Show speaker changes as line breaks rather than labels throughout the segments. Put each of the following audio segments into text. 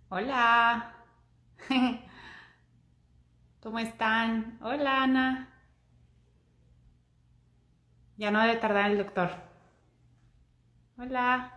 Hola, ¿cómo están? Hola, Ana. Ya no debe tardar el doctor. Hola.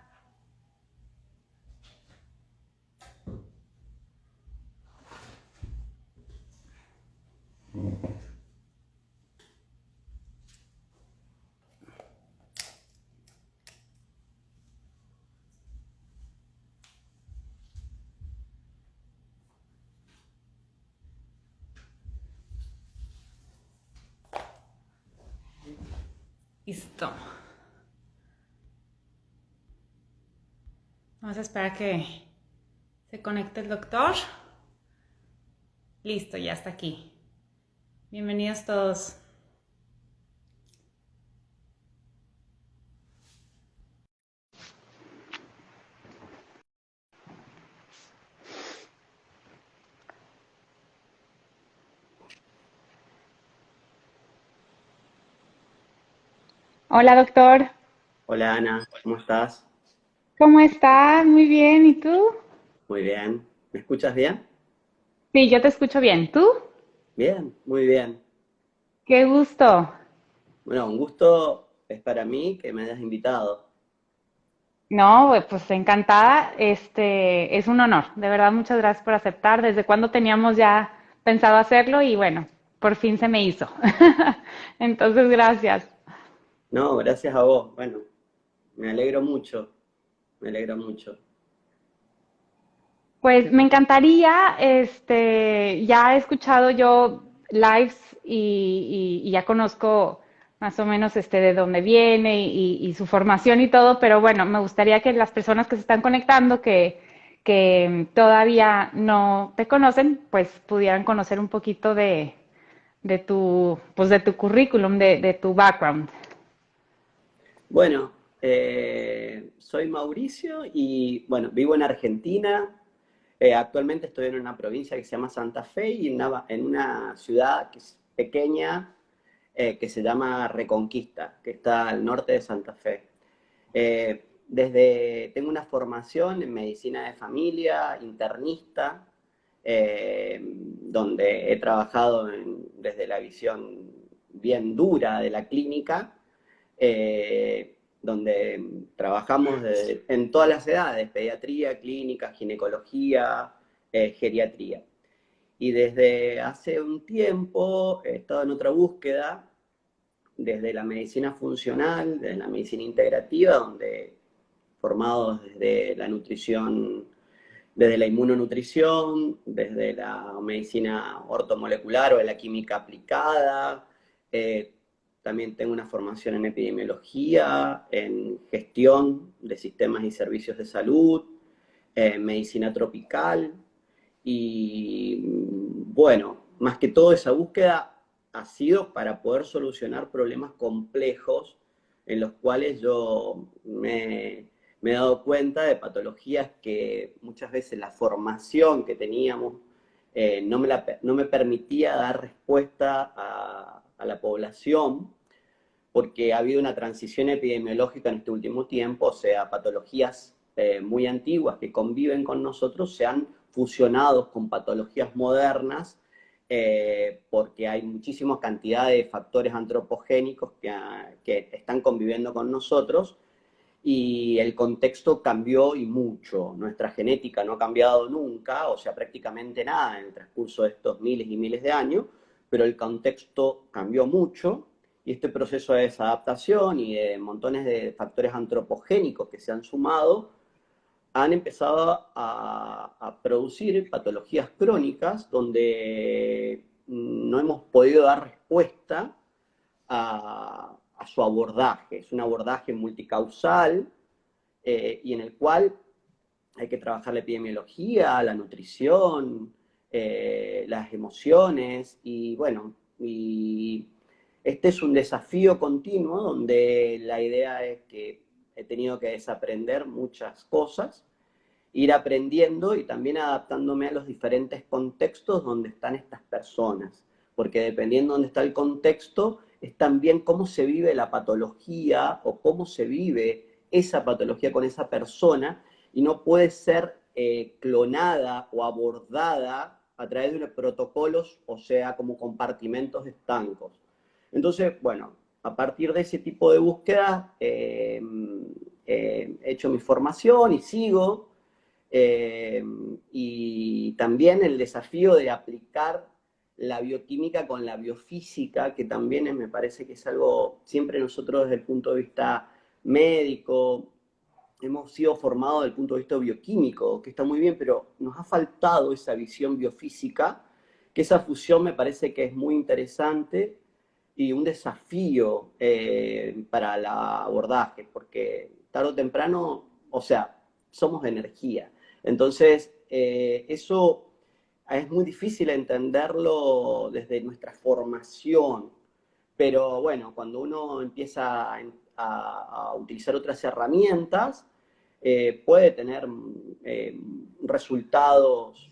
Listo. Vamos a esperar que se conecte el doctor. Listo, ya está aquí. Bienvenidos todos. Hola, doctor.
Hola Ana, ¿cómo estás?
¿Cómo está? Muy bien. ¿Y tú?
Muy bien. ¿Me escuchas bien?
Sí, yo te escucho bien. ¿Tú?
Bien, muy bien.
Qué gusto.
Bueno, un gusto es para mí que me hayas invitado.
No, pues encantada. Es un honor. De verdad, muchas gracias por aceptar. ¿Desde cuándo teníamos ya pensado hacerlo? Y bueno, por fin se me hizo. Entonces, gracias.
No, gracias a vos. Bueno, me alegro mucho, me alegro mucho.
Pues me encantaría, ya he escuchado yo lives y ya conozco más o menos de dónde viene y su formación y todo, pero bueno, me gustaría que las personas que se están conectando, que todavía no te conocen, pues pudieran conocer un poquito pues de tu currículum, de tu background.
Bueno, soy Mauricio y bueno, vivo en Argentina. Actualmente estoy en una provincia que se llama Santa Fe y en una ciudad que es pequeña que se llama Reconquista, que está al norte de Santa Fe. Tengo una formación en medicina de familia, internista, donde he trabajado desde la visión bien dura de la clínica, donde trabajamos en todas las edades, pediatría, clínica, ginecología, geriatría. Y desde hace un tiempo he estado en otra búsqueda, desde la medicina funcional, desde la medicina integrativa, donde formados desde la nutrición, desde la inmunonutrición, desde la medicina ortomolecular o de la química aplicada. Eh, También tengo una formación en epidemiología, en gestión de sistemas y servicios de salud, en medicina tropical. Y bueno, más que todo esa búsqueda ha sido para poder solucionar problemas complejos en los cuales me he dado cuenta de patologías que muchas veces la formación que teníamos no me permitía dar respuesta a la población, porque ha habido una transición epidemiológica en este último tiempo, o sea, patologías muy antiguas que conviven con nosotros se han fusionado con patologías modernas, porque hay muchísima cantidad de factores antropogénicos que están conviviendo con nosotros y el contexto cambió y mucho. Nuestra genética no ha cambiado nunca, o sea, prácticamente nada en el transcurso de estos miles y miles de años, pero el contexto cambió mucho y este proceso de desadaptación y de montones de factores antropogénicos que se han sumado han empezado a producir patologías crónicas donde no hemos podido dar respuesta a su abordaje. Es un abordaje multicausal y en el cual hay que trabajar la epidemiología, la nutrición, las emociones y bueno, y este es un desafío continuo donde la idea es que he tenido que desaprender muchas cosas, ir aprendiendo y también adaptándome a los diferentes contextos donde están estas personas, porque dependiendo de dónde está el contexto, es también cómo se vive la patología o cómo se vive esa patología con esa persona y no puede ser clonada o abordada a través de protocolos, o sea, como compartimentos estancos. Entonces, bueno, a partir de ese tipo de búsqueda he hecho mi formación y sigo, y también el desafío de aplicar la bioquímica con la biofísica, que también me parece que es algo, siempre nosotros desde el punto de vista médico, hemos sido formados desde el punto de vista bioquímico, que está muy bien, pero nos ha faltado esa visión biofísica, que esa fusión me parece que es muy interesante y un desafío para el abordaje, porque tarde o temprano, o sea, somos energía. Entonces, eso es muy difícil entenderlo desde nuestra formación, pero bueno, cuando uno empieza a utilizar otras herramientas, puede tener resultados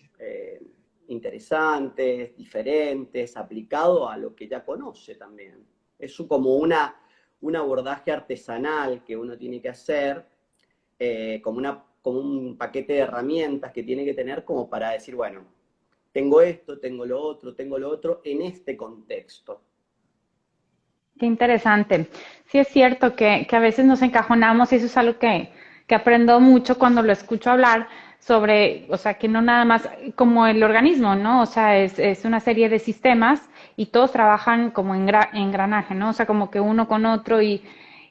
interesantes, diferentes, aplicado a lo que ya conoce también. Es como un abordaje artesanal que uno tiene que hacer, como un paquete de herramientas que tiene que tener como para decir, bueno, tengo esto, tengo lo otro, en este contexto.
Qué interesante. Sí es cierto que a veces nos encajonamos y eso es algo que aprendo mucho cuando lo escucho hablar sobre, o sea, que no nada más como el organismo, ¿no? O sea, es una serie de sistemas y todos trabajan como engranaje, ¿no? O sea, como que uno con otro y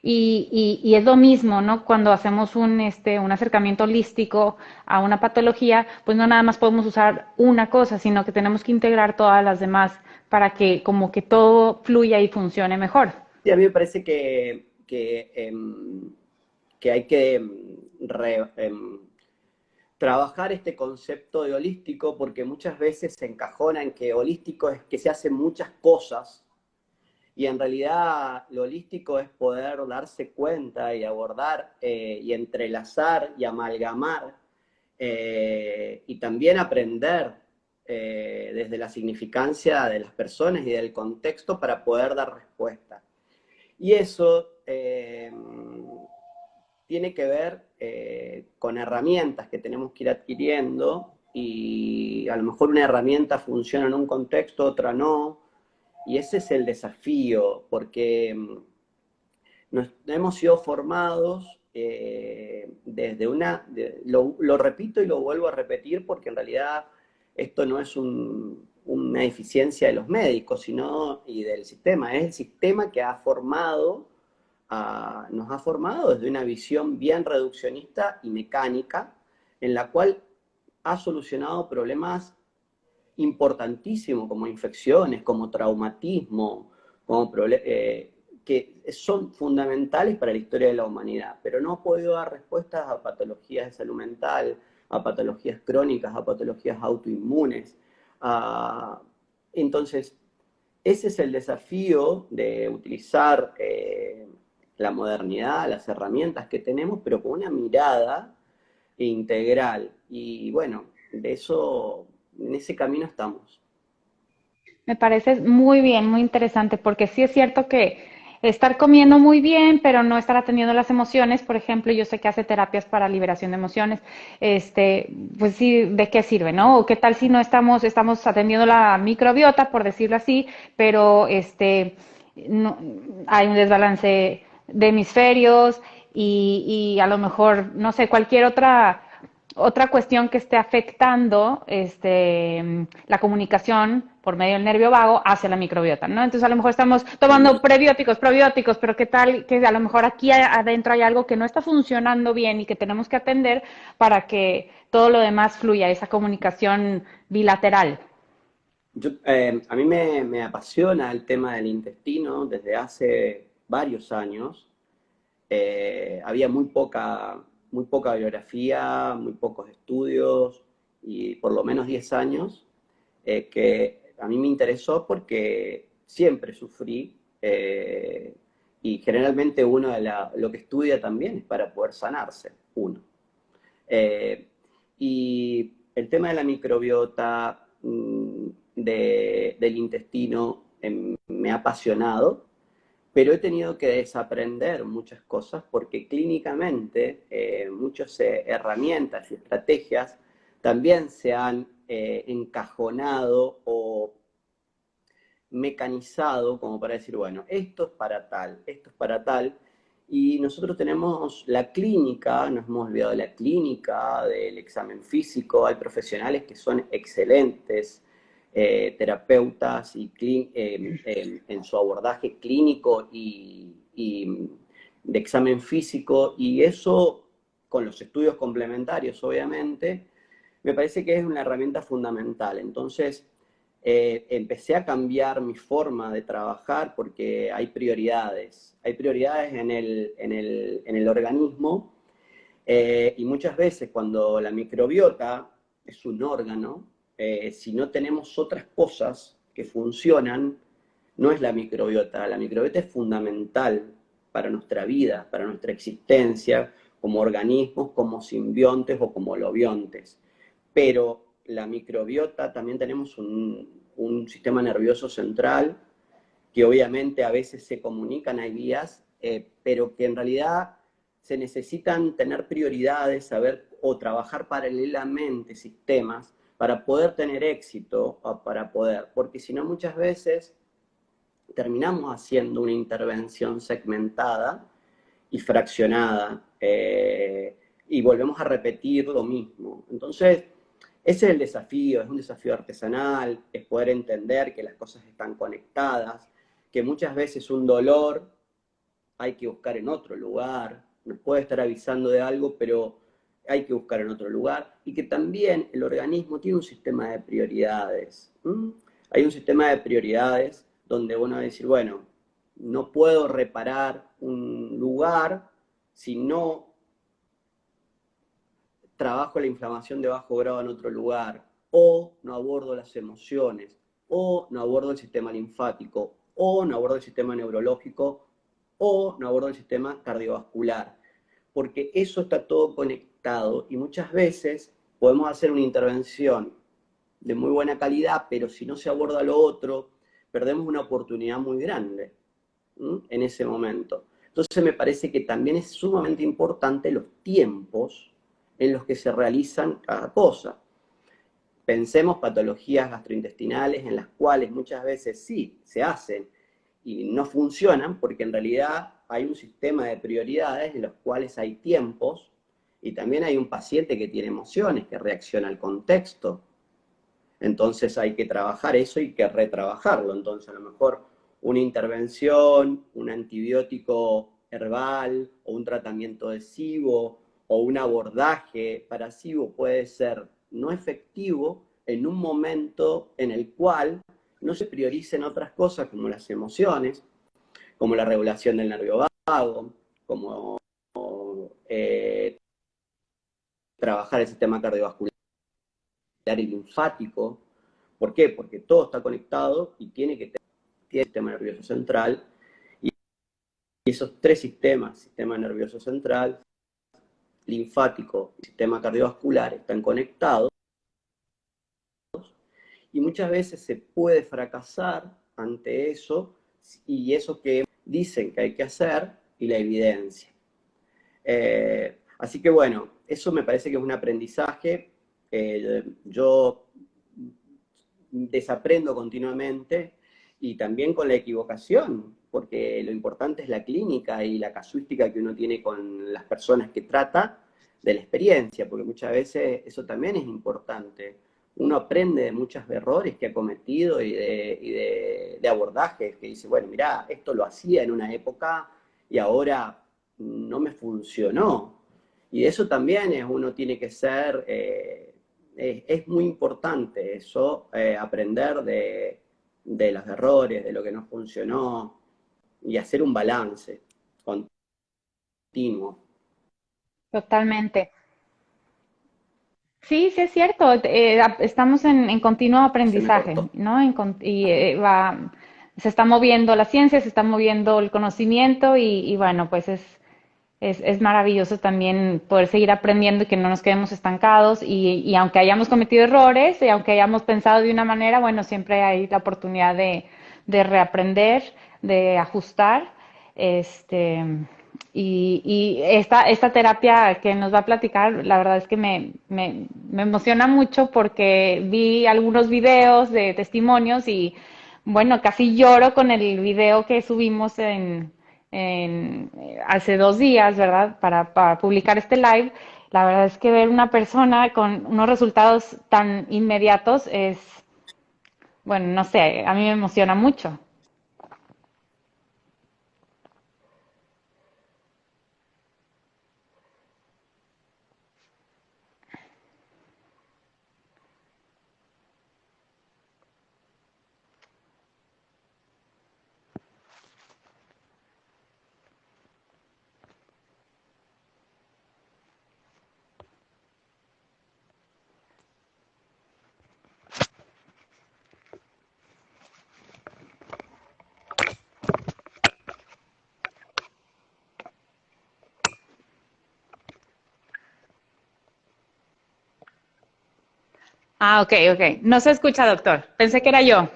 es lo mismo, ¿no? Cuando hacemos un acercamiento holístico a una patología, pues no nada más podemos usar una cosa, sino que tenemos que integrar todas las demás para que como que todo fluya y funcione mejor.
Sí, a mí me parece que hay que trabajar este concepto de holístico, porque muchas veces se encajona en que holístico es que se hacen muchas cosas, y en realidad lo holístico es poder darse cuenta y abordar y entrelazar y amalgamar y también aprender desde la significancia de las personas y del contexto para poder dar respuesta. Y eso tiene que ver con herramientas que tenemos que ir adquiriendo, y a lo mejor una herramienta funciona en un contexto, otra no, y ese es el desafío, porque nos hemos sido formados desde lo repito y lo vuelvo a repetir, porque en realidad esto no es una eficiencia de los médicos, sino y del sistema, es el sistema que nos ha formado desde una visión bien reduccionista y mecánica, en la cual ha solucionado problemas importantísimos como infecciones, como traumatismo, que son fundamentales para la historia de la humanidad, pero no ha podido dar respuestas a patologías de salud mental, a patologías crónicas, a patologías autoinmunes. Entonces, ese es el desafío de utilizar la modernidad, las herramientas que tenemos, pero con una mirada integral. Y bueno, de eso, en ese camino estamos.
Me parece muy bien, muy interesante, porque sí es cierto que estar comiendo muy bien, pero no estar atendiendo las emociones, por ejemplo, yo sé que hace terapias para liberación de emociones, pues sí, ¿de qué sirve, no? O qué tal si no estamos atendiendo la microbiota, por decirlo así, pero no, hay un desbalance de hemisferios y a lo mejor, no sé, cualquier otra cuestión que esté afectando la comunicación por medio del nervio vago hacia la microbiota, ¿no? Entonces a lo mejor estamos tomando prebióticos, probióticos, pero qué tal que a lo mejor aquí adentro hay algo que no está funcionando bien y que tenemos que atender para que todo lo demás fluya, esa comunicación bilateral.
A mí me apasiona el tema del intestino desde hace varios años. Había muy poca bibliografía, muy pocos estudios, y por lo menos 10 años, que a mí me interesó porque siempre sufrí, y generalmente uno lo que estudia también es para poder sanarse, uno. Eh, y el tema de la microbiota, del intestino, me ha apasionado, pero he tenido que desaprender muchas cosas porque clínicamente muchas herramientas y estrategias también se han encajonado o mecanizado como para decir, bueno, esto es para tal, esto es para tal, y nosotros tenemos la clínica, nos hemos olvidado de la clínica, del examen físico, hay profesionales que son excelentes, terapeutas y en su abordaje clínico y de examen físico, y eso con los estudios complementarios, obviamente, me parece que es una herramienta fundamental. Entonces, empecé a cambiar mi forma de trabajar porque hay prioridades. Hay prioridades en el organismo y muchas veces cuando la microbiota es un órgano, si no tenemos otras cosas que funcionan, no es la microbiota. La microbiota es fundamental para nuestra vida, para nuestra existencia, como organismos, como simbiontes o como lobiontes. Pero la microbiota también tenemos un sistema nervioso central que obviamente a veces se comunican, hay vías, pero que en realidad se necesitan tener prioridades, saber o trabajar paralelamente sistemas para poder tener éxito o para poder, porque si no muchas veces terminamos haciendo una intervención segmentada y fraccionada y volvemos a repetir lo mismo. Entonces, ese es el desafío, es un desafío artesanal, es poder entender que las cosas están conectadas, que muchas veces un dolor hay que buscar en otro lugar, nos puede estar avisando de algo, pero hay que buscar en otro lugar, y que también el organismo tiene un sistema de prioridades. Hay un sistema de prioridades donde uno va a decir, bueno, no puedo reparar un lugar si no trabajo la inflamación de bajo grado en otro lugar, o no abordo las emociones, o no abordo el sistema linfático, o no abordo el sistema neurológico, o no abordo el sistema cardiovascular, porque eso está todo conectado y muchas veces podemos hacer una intervención de muy buena calidad, pero si no se aborda lo otro, perdemos una oportunidad muy grande en ese momento. Entonces me parece que también es sumamente importante los tiempos en los que se realizan cada cosa. Pensemos patologías gastrointestinales en las cuales muchas veces sí se hacen y no funcionan porque en realidad hay un sistema de prioridades en los cuales hay tiempos y también hay un paciente que tiene emociones, que reacciona al contexto. Entonces hay que trabajar eso y que retrabajarlo. Entonces a lo mejor una intervención, un antibiótico herbal o un tratamiento adhesivo o un abordaje parasivo puede ser no efectivo en un momento en el cual no se prioricen otras cosas como las emociones, como la regulación del nervio vago, como trabajar el sistema cardiovascular y linfático. ¿Por qué? Porque todo está conectado y tiene que tener el sistema nervioso central. Y esos tres sistemas, sistema nervioso central, linfático y sistema cardiovascular, están conectados. Y muchas veces se puede fracasar ante eso y eso que dicen que hay que hacer y la evidencia. Así que bueno, eso me parece que es un aprendizaje. Yo desaprendo continuamente y también con la equivocación, porque lo importante es la clínica y la casuística que uno tiene con las personas que trata de la experiencia, porque muchas veces eso también es importante. Uno aprende de muchos errores que ha cometido y de abordajes que dice, bueno, mirá, esto lo hacía en una época y ahora no me funcionó. Y eso también es, uno tiene que ser, es muy importante eso, aprender de los errores, de lo que no funcionó y hacer un balance continuo.
Totalmente. Sí, sí es cierto. Estamos en continuo
Se me
aprendizaje,
cortó.
¿no? Se está moviendo la ciencia, se está moviendo el conocimiento y bueno, pues es maravilloso también poder seguir aprendiendo y que no nos quedemos estancados y aunque hayamos cometido errores y aunque hayamos pensado de una manera, bueno, siempre hay la oportunidad de reaprender, de ajustar. Este, y esta terapia que nos va a platicar, la verdad es que me me emociona mucho porque vi algunos videos de testimonios y bueno, casi lloro con el video que subimos hace 2 días, ¿verdad? Para publicar este live. La verdad es que ver una persona con unos resultados tan inmediatos es, bueno, no sé, a mí me emociona mucho. Ah, ok, ok. No se escucha, doctor. Pensé que era yo.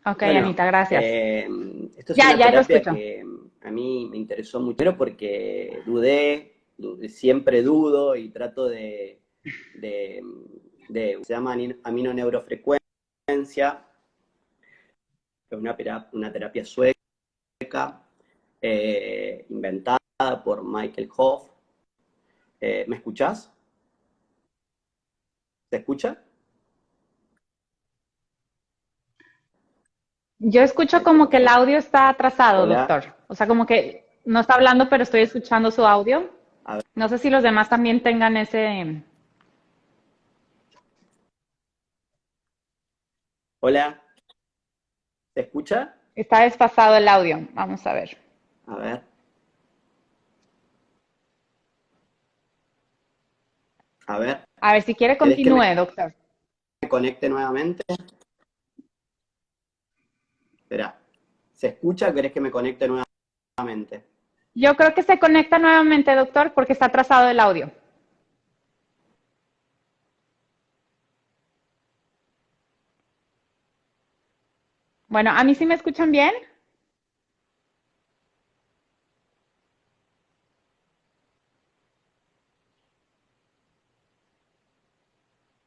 Ok,
Bueno,
Anita, gracias.
esto es
Ya,
una
ya lo
terapia
escucho.
que a mí me interesó mucho, primero porque siempre dudo y trato de, se llama aminoneurofrecuencia, que es una terapia sueca, inventada por Michael Hoff. ¿Me escuchás? ¿Se escucha?
Yo escucho
Ok,
como que el
perfecto.
audio está atrasado,
Hola,
doctor. O sea, como que no está hablando, pero estoy escuchando su audio.
a ver,
No sé si los demás también tengan ese...
hola, ¿se escucha?
Está desfasado el audio. Vamos a ver.
A ver, a ver,
A ver, si quiere
¿querés que me
continúe, doctor.
conecte nuevamente? Espera, ¿se escucha o querés que me conecte nuevamente?
Yo creo que se conecta nuevamente, doctor, porque está atrasado el audio. Bueno, ¿a mí sí me escuchan bien?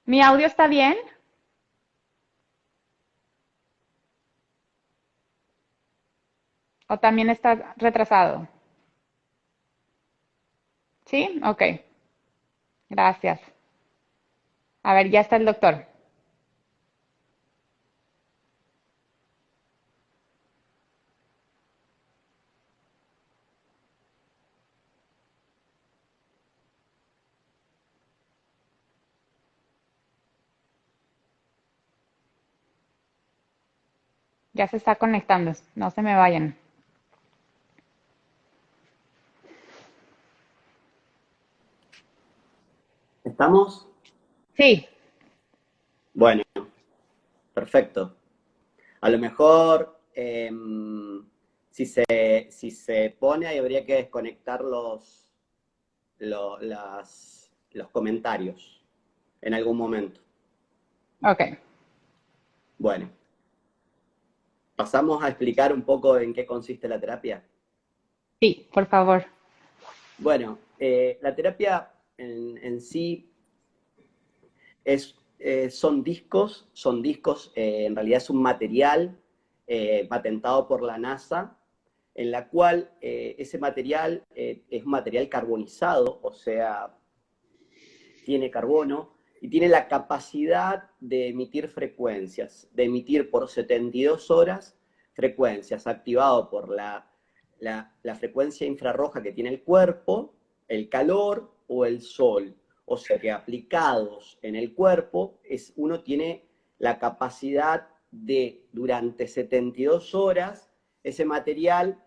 ¿Mi audio está bien? ¿O también está retrasado? ¿Sí? Ok. Gracias. A ver, ya está el doctor. Ya se está conectando. No se me vayan.
¿Estamos?
Sí.
Bueno, perfecto. A lo mejor, si se pone, ahí habría que desconectar los comentarios en algún momento.
Ok.
Bueno, pasamos a explicar un poco en qué consiste la terapia.
Sí, por favor.
Bueno, la terapia en sí son discos, en realidad es un material patentado por la NASA, en la cual ese material es un material carbonizado, o sea, tiene carbono y tiene la capacidad de emitir frecuencias, de emitir por 72 horas frecuencias, activado por la frecuencia infrarroja que tiene el cuerpo, el calor o el sol. O sea que aplicados en el cuerpo, uno tiene la capacidad de, durante 72 horas, ese material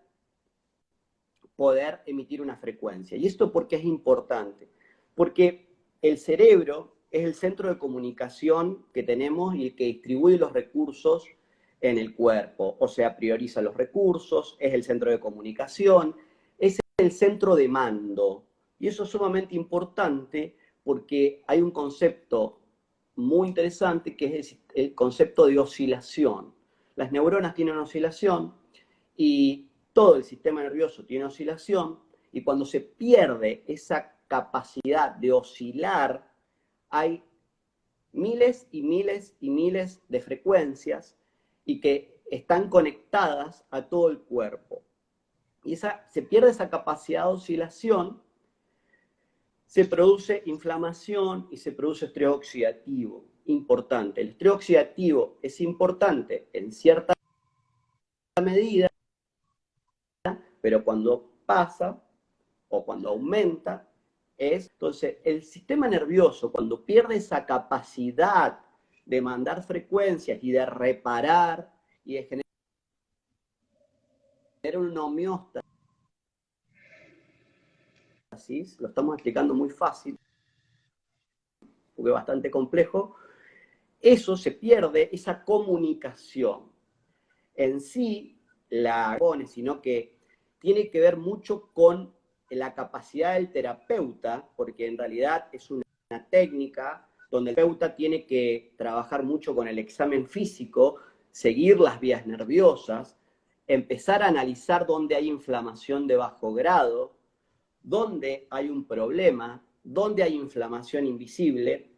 poder emitir una frecuencia. ¿Y esto por qué es importante? Porque el cerebro es el centro de comunicación que tenemos y el que distribuye los recursos en el cuerpo. O sea, prioriza los recursos, es el centro de comunicación, es el centro de mando. Y eso es sumamente importante porque hay un concepto muy interesante que es el concepto de oscilación. Las neuronas tienen oscilación y todo el sistema nervioso tiene oscilación, y cuando se pierde esa capacidad de oscilar, hay miles y miles y miles de frecuencias y que están conectadas a todo el cuerpo. Y se pierde esa capacidad de oscilación, se produce inflamación y se produce estrés oxidativo. Importante. El estrés oxidativo es importante en cierta medida, pero cuando pasa o cuando aumenta, entonces el sistema nervioso, cuando pierde esa capacidad de mandar frecuencias y de reparar y de generar una homeostasis, lo estamos explicando muy fácil, porque es bastante complejo, eso se pierde, esa comunicación. En sí, sino que tiene que ver mucho con la capacidad del terapeuta, porque en realidad es una técnica donde el terapeuta tiene que trabajar mucho con el examen físico, seguir las vías nerviosas, empezar a analizar dónde hay inflamación de bajo grado, dónde hay un problema, dónde hay inflamación invisible.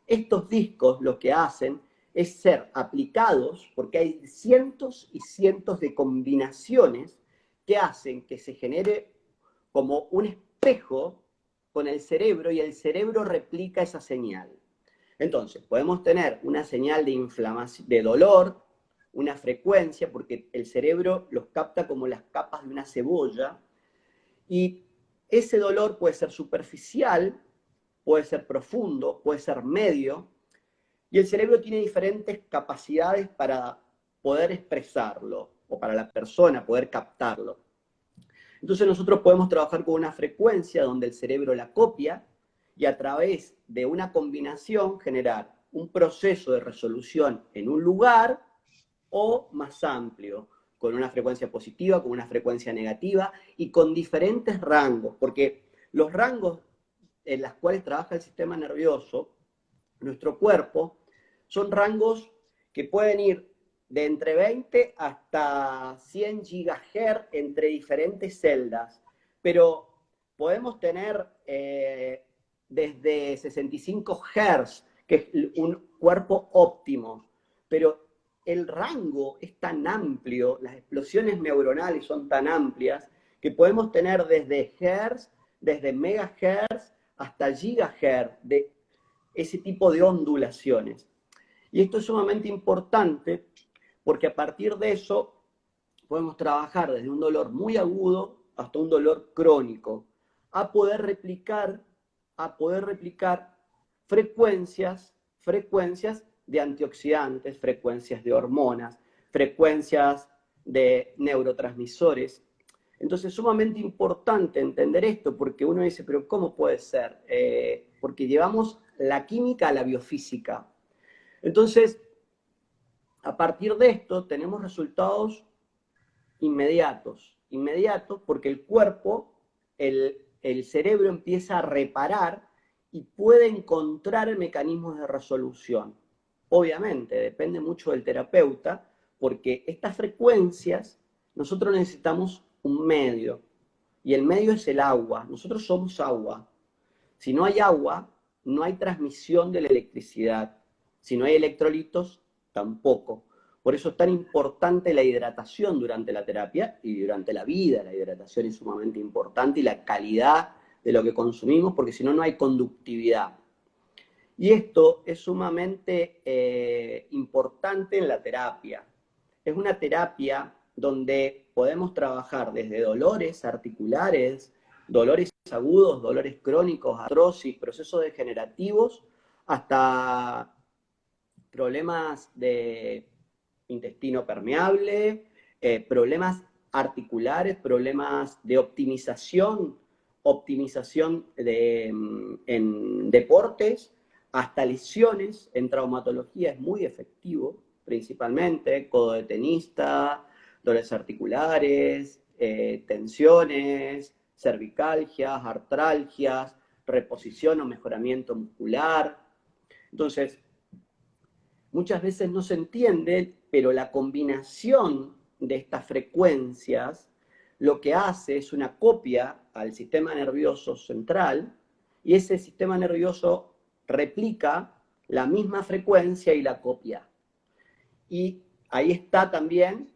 Estos discos lo que hacen es ser aplicados, porque hay cientos y cientos de combinaciones que hacen que se genere como un espejo con el cerebro, y el cerebro replica esa señal. Entonces, podemos tener una señal de inflamación, de dolor, una frecuencia, porque el cerebro los capta como las capas de una cebolla, y ese dolor puede ser superficial, puede ser profundo, puede ser medio, y el cerebro tiene diferentes capacidades para poder expresarlo, o para la persona poder captarlo. Entonces nosotros podemos trabajar con una frecuencia donde el cerebro la copia, y a través de una combinación generar un proceso de resolución en un lugar o más amplio, con una frecuencia positiva, con una frecuencia negativa y con diferentes rangos, porque los rangos en los cuales trabaja el sistema nervioso, nuestro cuerpo, son rangos que pueden ir de entre 20 hasta 100 gigahertz entre diferentes celdas, pero podemos tener desde 65 Hz, que es un cuerpo óptimo, pero el rango es tan amplio, las explosiones neuronales son tan amplias, que podemos tener desde Hertz, desde megahertz hasta gigahertz, de ese tipo de ondulaciones. Y esto es sumamente importante porque a partir de eso podemos trabajar desde un dolor muy agudo hasta un dolor crónico, a poder replicar frecuencias de antioxidantes, frecuencias de hormonas, frecuencias de neurotransmisores. Entonces es sumamente importante entender esto, porque uno dice, pero ¿cómo puede ser? Porque llevamos la química a la biofísica. Entonces, a partir de esto tenemos resultados inmediatos porque el cuerpo, el cerebro empieza a reparar y puede encontrar mecanismos de resolución. Obviamente, depende mucho del terapeuta, porque estas frecuencias, nosotros necesitamos un medio, y el medio es el agua. Nosotros somos agua. Si no hay agua, no hay transmisión de la electricidad. Si no hay electrolitos, tampoco. Por eso es tan importante la hidratación durante la terapia y durante la vida. La hidratación es sumamente importante, y la calidad de lo que consumimos, porque si no, no hay conductividad. Y esto es sumamente importante en la terapia. Es una terapia donde podemos trabajar desde dolores articulares, dolores agudos, dolores crónicos, artrosis, procesos degenerativos, hasta problemas de intestino permeable, problemas articulares, problemas de optimización en deportes, hasta lesiones en traumatología es muy efectivo, principalmente codo de tenista, dolores articulares, tensiones, cervicalgias, artralgias, reposición o mejoramiento muscular. Entonces, muchas veces no se entiende, pero la combinación de estas frecuencias lo que hace es una copia al sistema nervioso central, y ese sistema nervioso replica la misma frecuencia y la copia. Y ahí está también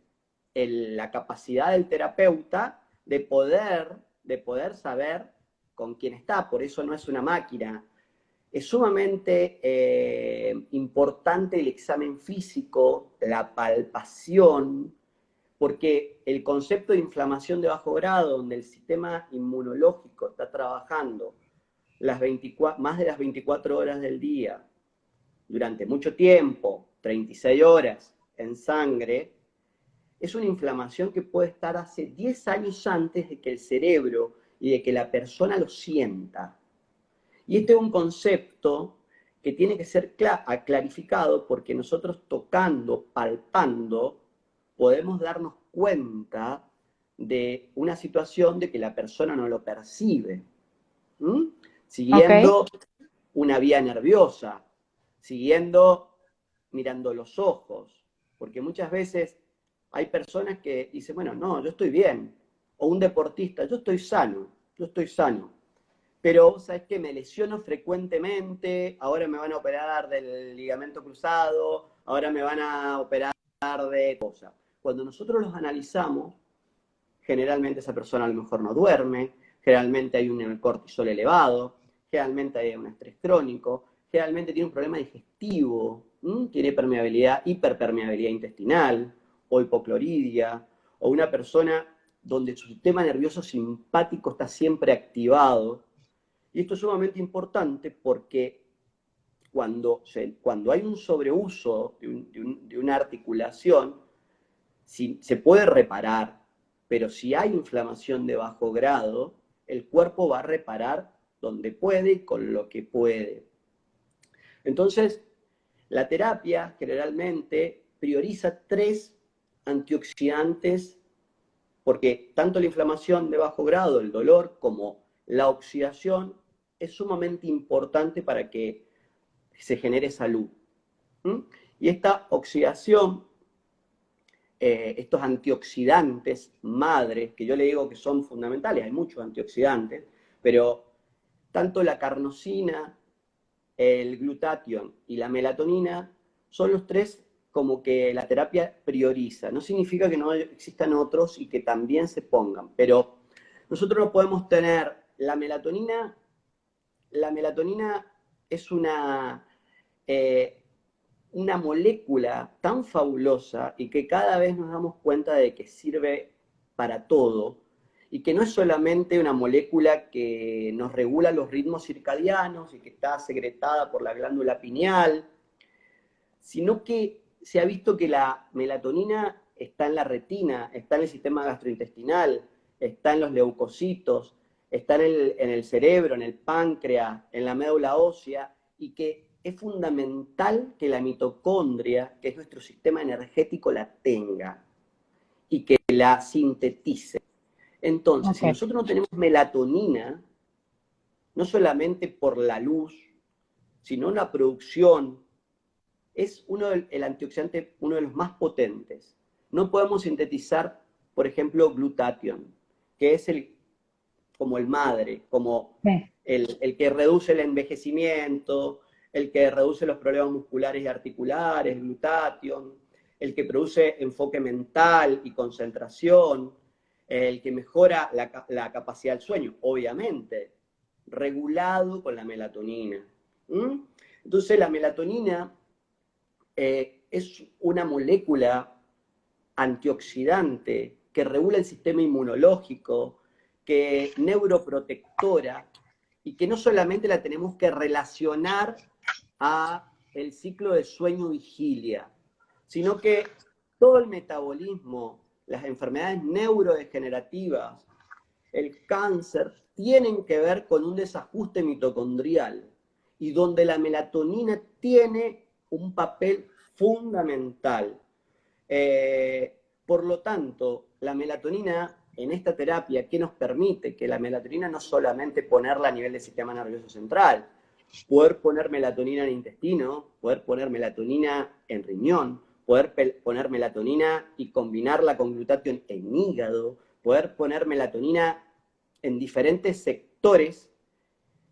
la capacidad del terapeuta de poder saber con quién está. Por eso no es una máquina. Es sumamente importante el examen físico, la palpación, porque el concepto de inflamación de bajo grado, donde el sistema inmunológico está trabajando más de las 24 horas del día, durante mucho tiempo, 36 horas en sangre, es una inflamación que puede estar hace 10 años antes de que el cerebro y de que la persona lo sienta. Y este es un concepto que tiene que ser clarificado, porque nosotros tocando, palpando, podemos darnos cuenta de una situación de que la persona no lo percibe.
Ok,
Siguiendo una vía nerviosa, siguiendo, mirando los ojos, porque muchas veces hay personas que dicen, bueno, no, yo estoy bien, o un deportista, yo estoy sano, pero sabes que me lesiono frecuentemente, ahora me van a operar del ligamento cruzado, ahora me van a operar de cosas. Cuando nosotros los analizamos, generalmente esa persona a lo mejor no duerme, generalmente hay un cortisol elevado, generalmente hay un estrés crónico, generalmente tiene un problema digestivo, tiene hiperpermeabilidad intestinal, o hipocloridia, o una persona donde su sistema nervioso simpático está siempre activado. Y esto es sumamente importante porque cuando hay un sobreuso de una articulación, se puede reparar, pero si hay inflamación de bajo grado, el cuerpo va a reparar donde puede y con lo que puede. Entonces, la terapia generalmente prioriza 3 antioxidantes, porque tanto la inflamación de bajo grado, el dolor, como la oxidación es sumamente importante para que se genere salud. Y esta oxidación, estos antioxidantes madres, que yo le digo que son fundamentales, hay muchos antioxidantes, pero tanto la carnosina, el glutatión y la melatonina son los 3 como que la terapia prioriza. No significa que no existan otros y que también se pongan, pero nosotros no podemos tener la melatonina. La melatonina es una molécula tan fabulosa y que cada vez nos damos cuenta de que sirve para todo, y que no es solamente una molécula que nos regula los ritmos circadianos y que está secretada por la glándula pineal, sino que se ha visto que la melatonina está en la retina, está en el sistema gastrointestinal, está en los leucocitos, está en el cerebro, en el páncreas, en la médula ósea, y que es fundamental que la mitocondria, que es nuestro sistema energético, la tenga y que la sintetice. Entonces,
ok.
si nosotros no tenemos melatonina, no solamente por la luz, sino la producción, es el antioxidante, uno de los más potentes. No podemos sintetizar, por ejemplo, glutatión, que es como el madre, como
Sí.
el que reduce el envejecimiento, el que reduce los problemas musculares y articulares, glutatión, el que produce enfoque mental y concentración, el que mejora la capacidad del sueño, obviamente, regulado con la melatonina. Entonces la melatonina es una molécula antioxidante que regula el sistema inmunológico, que neuroprotectora, y que no solamente la tenemos que relacionar a el ciclo de sueño-vigilia, sino que todo el metabolismo, las enfermedades neurodegenerativas, el cáncer, tienen que ver con un desajuste mitocondrial. y donde la melatonina tiene un papel fundamental. Por lo tanto, la melatonina en esta terapia, ¿qué nos permite? Que la melatonina no solamente ponerla a nivel del sistema nervioso central, poder poner melatonina en intestino, poder poner melatonina en riñón, poder poner melatonina y combinarla con glutatión en hígado, poder poner melatonina en diferentes sectores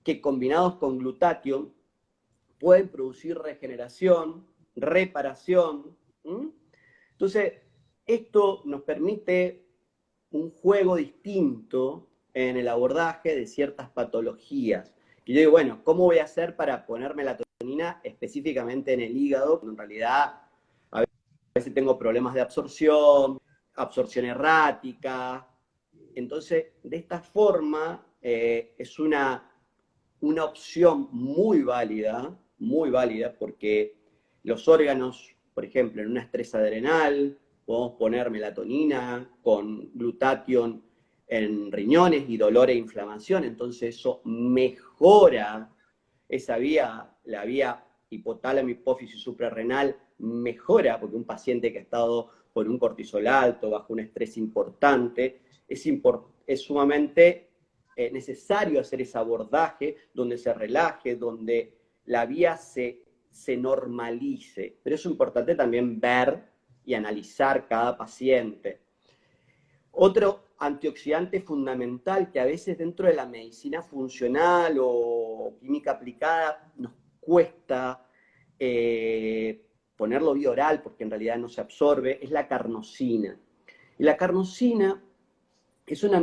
que combinados con glutatión pueden producir regeneración, reparación. Entonces, esto nos permite un juego distinto en el abordaje de ciertas patologías. Y yo digo, bueno, ¿cómo voy a hacer para poner melatonina específicamente en el hígado? Cuando en realidad a veces tengo problemas de absorción errática. Entonces, de esta forma, es una opción muy válida, porque los órganos, por ejemplo, en una estrés adrenal, podemos poner melatonina con glutatión en riñones y dolor e inflamación, entonces eso mejora esa vía, la vía hipotálamo, hipófisis suprarrenal, mejora, porque un paciente que ha estado con un cortisol alto, bajo un estrés importante, es sumamente necesario hacer ese abordaje donde se relaje, donde la vía se normalice. Pero es importante también ver y analizar cada paciente. Otro antioxidante fundamental que a veces dentro de la medicina funcional o química aplicada nos cuesta ponerlo vía oral porque en realidad no se absorbe, es la carnosina. Y la carnosina es un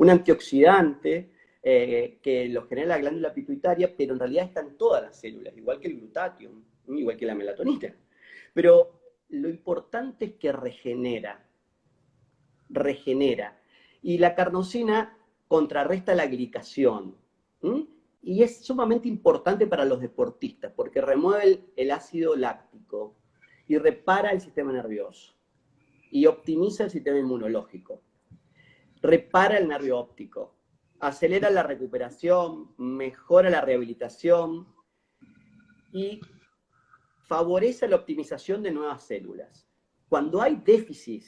antioxidante que lo genera la glándula pituitaria, pero en realidad está en todas las células, igual que el glutatión, igual que la melatonina. Pero lo importante es que regenera. Y la carnosina contrarresta la glicación. Y es sumamente importante para los deportistas, porque remueve el ácido láctico y repara el sistema nervioso y optimiza el sistema inmunológico, repara el nervio óptico, acelera la recuperación, mejora la rehabilitación y favorece la optimización de nuevas células. Cuando hay déficit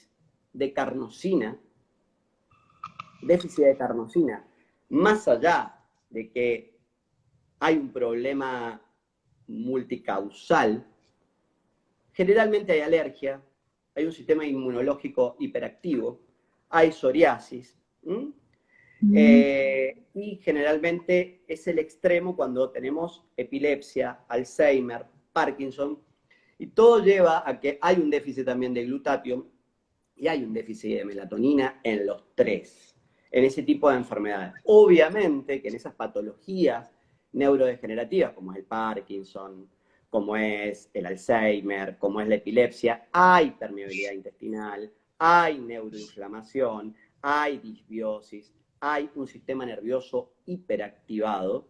de carnosina, más allá de que hay un problema multicausal, generalmente hay alergia, hay un sistema inmunológico hiperactivo, hay psoriasis, y generalmente es el extremo cuando tenemos epilepsia, Alzheimer, Parkinson, y todo lleva a que hay un déficit también de glutatión y hay un déficit de melatonina en los tres, en ese tipo de enfermedades. Obviamente que en esas patologías neurodegenerativas, como es el Parkinson, como es el Alzheimer, como es la epilepsia, hay permeabilidad intestinal, hay neuroinflamación, hay disbiosis, hay un sistema nervioso hiperactivado.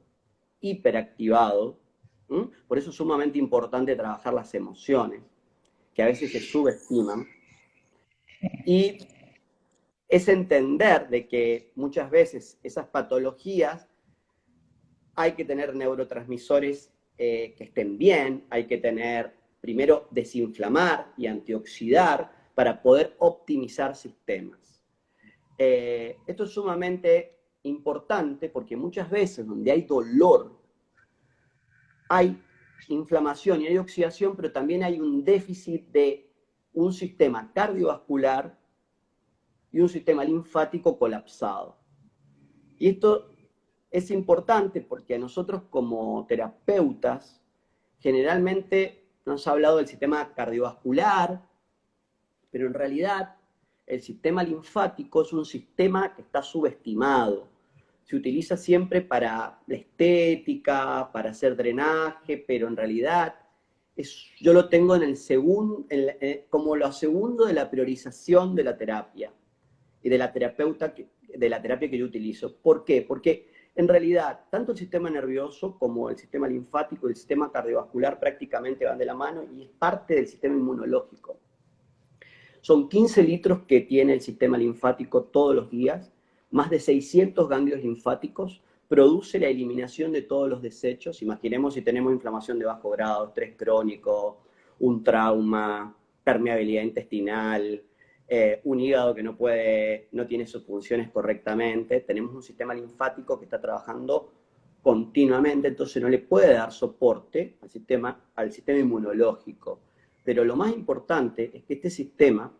Por eso es sumamente importante trabajar las emociones, que a veces se subestiman, y es entender de que muchas veces esas patologías hay que tener neurotransmisores que estén bien, hay que tener, primero, desinflamar y antioxidar para poder optimizar sistemas. Esto es sumamente importante porque muchas veces donde hay dolor, hay inflamación y hay oxidación, pero también hay un déficit de un sistema cardiovascular y un sistema linfático colapsado. Y esto es importante porque a nosotros como terapeutas generalmente nos ha hablado del sistema cardiovascular, pero en realidad el sistema linfático es un sistema que está subestimado. Se utiliza siempre para la estética, para hacer drenaje, pero en realidad yo lo tengo en como lo segundo de la priorización de la terapia y de la terapia que yo utilizo. ¿Por qué? Porque en realidad tanto el sistema nervioso como el sistema linfático y el sistema cardiovascular prácticamente van de la mano y es parte del sistema inmunológico. Son 15 litros que tiene el sistema linfático todos los días, más de 600 ganglios linfáticos, produce la eliminación de todos los desechos. Imaginemos si tenemos inflamación de bajo grado, estrés crónico, un trauma, permeabilidad intestinal, un hígado que no tiene sus funciones correctamente. Tenemos un sistema linfático que está trabajando continuamente, entonces no le puede dar soporte al sistema inmunológico. Pero lo más importante es que este sistema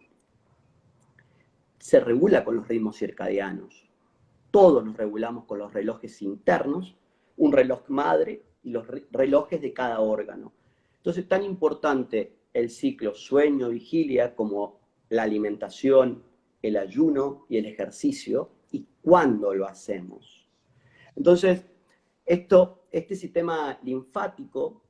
se regula con los ritmos circadianos. Todos nos regulamos con los relojes internos, un reloj madre y los relojes de cada órgano. Entonces, tan importante el ciclo sueño-vigilia como la alimentación, el ayuno y el ejercicio, y cuándo lo hacemos. Entonces, este sistema linfático,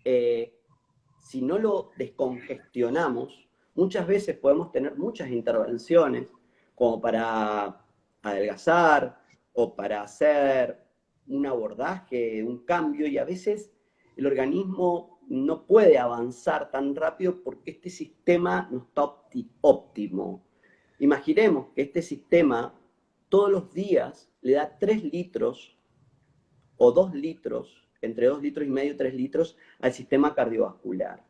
si no lo descongestionamos, muchas veces podemos tener muchas intervenciones como para adelgazar o para hacer un abordaje, un cambio, y a veces el organismo no puede avanzar tan rápido porque este sistema no está óptimo. Imaginemos que este sistema todos los días le da 3 litros o 2 litros, entre 2 litros y medio y 3 litros al sistema cardiovascular.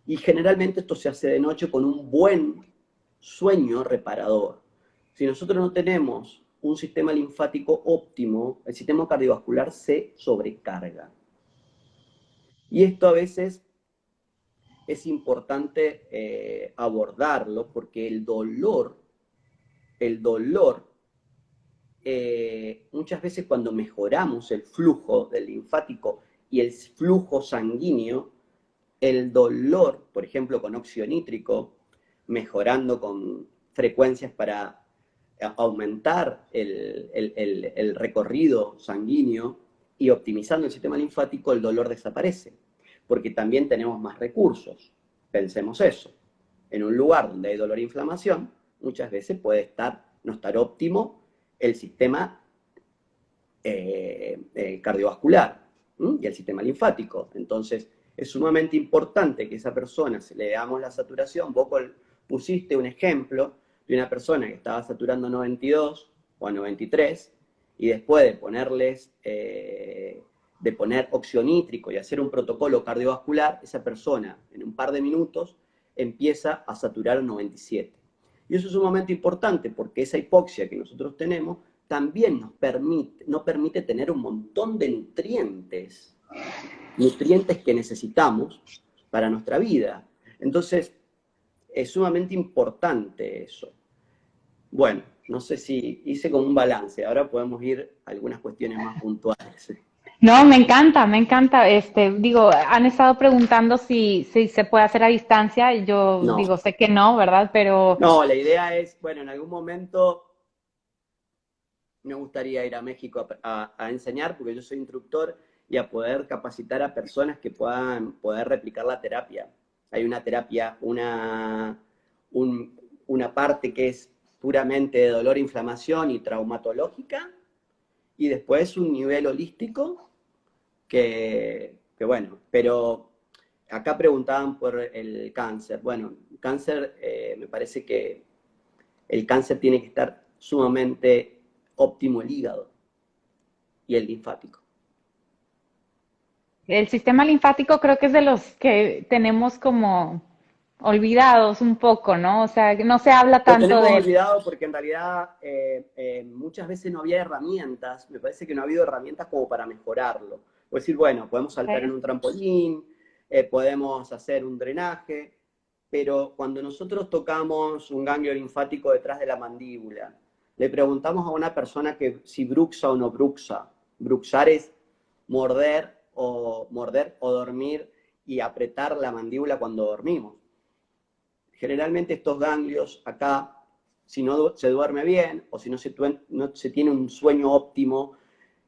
Y generalmente esto se hace de noche con un buen sueño reparador. Si nosotros no tenemos un sistema linfático óptimo, el sistema cardiovascular se sobrecarga. Y esto a veces es importante abordarlo porque el dolor, muchas veces cuando mejoramos el flujo del linfático y el flujo sanguíneo, el dolor, por ejemplo, con óxido nítrico, mejorando con frecuencias para aumentar el recorrido sanguíneo y optimizando el sistema linfático, el dolor desaparece, porque también tenemos más recursos. Pensemos eso. En un lugar donde hay dolor e inflamación, muchas veces puede no estar óptimo el sistema cardiovascular y el sistema linfático. Entonces, es sumamente importante que esa persona, si le damos la saturación, vos pusiste un ejemplo de una persona que estaba saturando 92 o a 93, y después de poner óxido nítrico y hacer un protocolo cardiovascular, esa persona en un par de minutos empieza a saturar a 97. Y eso es sumamente importante porque esa hipoxia que nosotros tenemos también nos permite tener un montón de nutrientes que necesitamos para nuestra vida. Entonces, es sumamente importante eso. Bueno, no sé si hice como un balance, ahora podemos ir a algunas cuestiones más puntuales.
No, me encanta, me encanta. Digo, han estado preguntando si se puede hacer a distancia, y yo
No,
digo, sé que no, ¿verdad? Pero
no, la idea es, bueno, en algún momento me gustaría ir a México a enseñar, porque yo soy instructor, y a poder capacitar a personas que puedan poder replicar la terapia. Hay una terapia, una parte que es puramente de dolor, inflamación y traumatológica, y después un nivel holístico que bueno, pero acá preguntaban por el cáncer. Bueno, cáncer, me parece que el cáncer tiene que estar sumamente óptimo el hígado y el linfático.
el sistema linfático creo que es de los que tenemos como olvidados un poco, ¿no? O sea, no se habla
Lo
tanto
tenemos
de él.
olvidado porque en realidad muchas veces no había herramientas, me parece que no ha habido herramientas como para mejorarlo. O decir, bueno, podemos saltar en
¿Ok?
un trampolín, podemos hacer un drenaje, pero cuando nosotros tocamos un ganglio linfático detrás de la mandíbula, le preguntamos a una persona que si bruxa o no bruxa. Bruxar es morder o dormir y apretar la mandíbula cuando dormimos. Generalmente estos ganglios acá, si no se duerme bien o si no se tiene un sueño óptimo,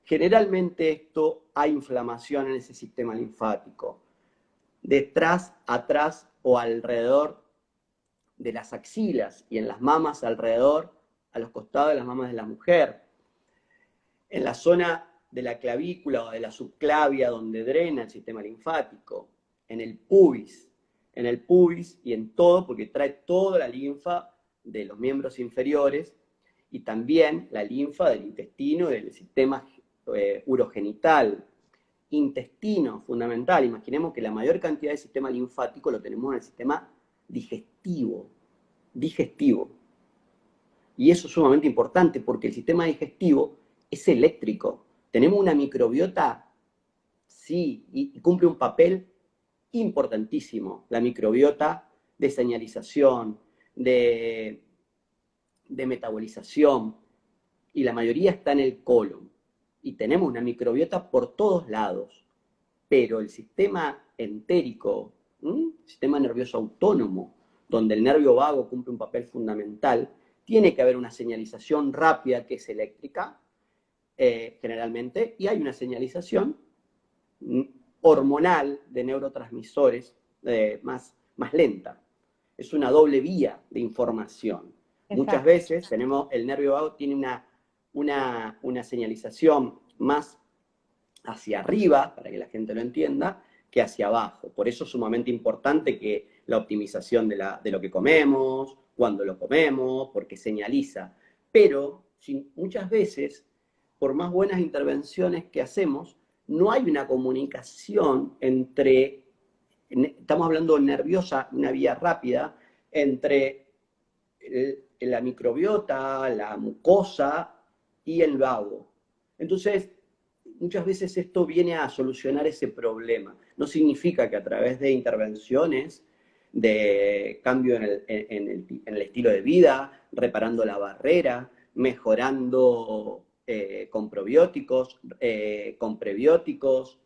generalmente hay inflamación en ese sistema linfático. Detrás, atrás o alrededor de las axilas y en las mamas alrededor, a los costados de las mamas de la mujer. En la zona de la clavícula o de la subclavia donde drena el sistema linfático. En el pubis y en todo, porque trae toda la linfa de los miembros inferiores y también la linfa del intestino y del sistema urogenital, intestino, fundamental. Imaginemos que la mayor cantidad de sistema linfático lo tenemos en el sistema digestivo. Digestivo. Y eso es sumamente importante porque el sistema digestivo es eléctrico. Tenemos una microbiota, sí, y cumple un papel importantísimo. La microbiota de señalización, de metabolización, y la mayoría está en el colon. Y tenemos una microbiota por todos lados. Pero el sistema entérico, sistema nervioso autónomo, donde el nervio vago cumple un papel fundamental, tiene que haber una señalización rápida que es eléctrica, generalmente, y hay una señalización hormonal de neurotransmisores más lenta. Es una doble vía de información. Exacto. Muchas veces tenemos, el nervio vago tiene una señalización más hacia arriba, para que la gente lo entienda, que hacia abajo. Por eso es sumamente importante que la optimización de lo que comemos, cuando lo comemos, porque señaliza. Pero muchas veces, por más buenas intervenciones que hacemos, no hay una comunicación entre, estamos hablando nerviosa, una vía rápida, entre la microbiota, la mucosa y el vago. Entonces, muchas veces esto viene a solucionar ese problema. No significa que a través de intervenciones, de cambio en el estilo de vida, reparando la barrera, mejorando con probióticos, con prebióticos,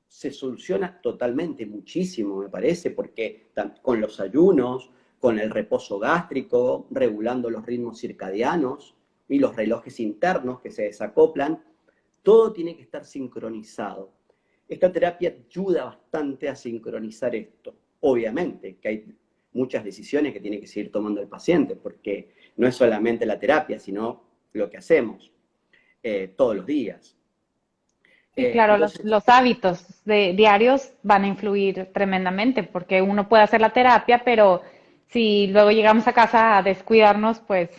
se soluciona totalmente, muchísimo, me parece, porque con los ayunos, con el reposo gástrico, regulando los ritmos circadianos y los relojes internos que se desacoplan, todo tiene que estar sincronizado. Esta terapia ayuda bastante a sincronizar esto. Obviamente que hay muchas decisiones que tiene que seguir tomando el paciente, porque no es solamente la terapia, sino lo que hacemos todos los días.
Sí, claro, entonces, los hábitos diarios van a influir tremendamente, porque uno puede hacer la terapia, pero si luego llegamos a casa a descuidarnos, pues...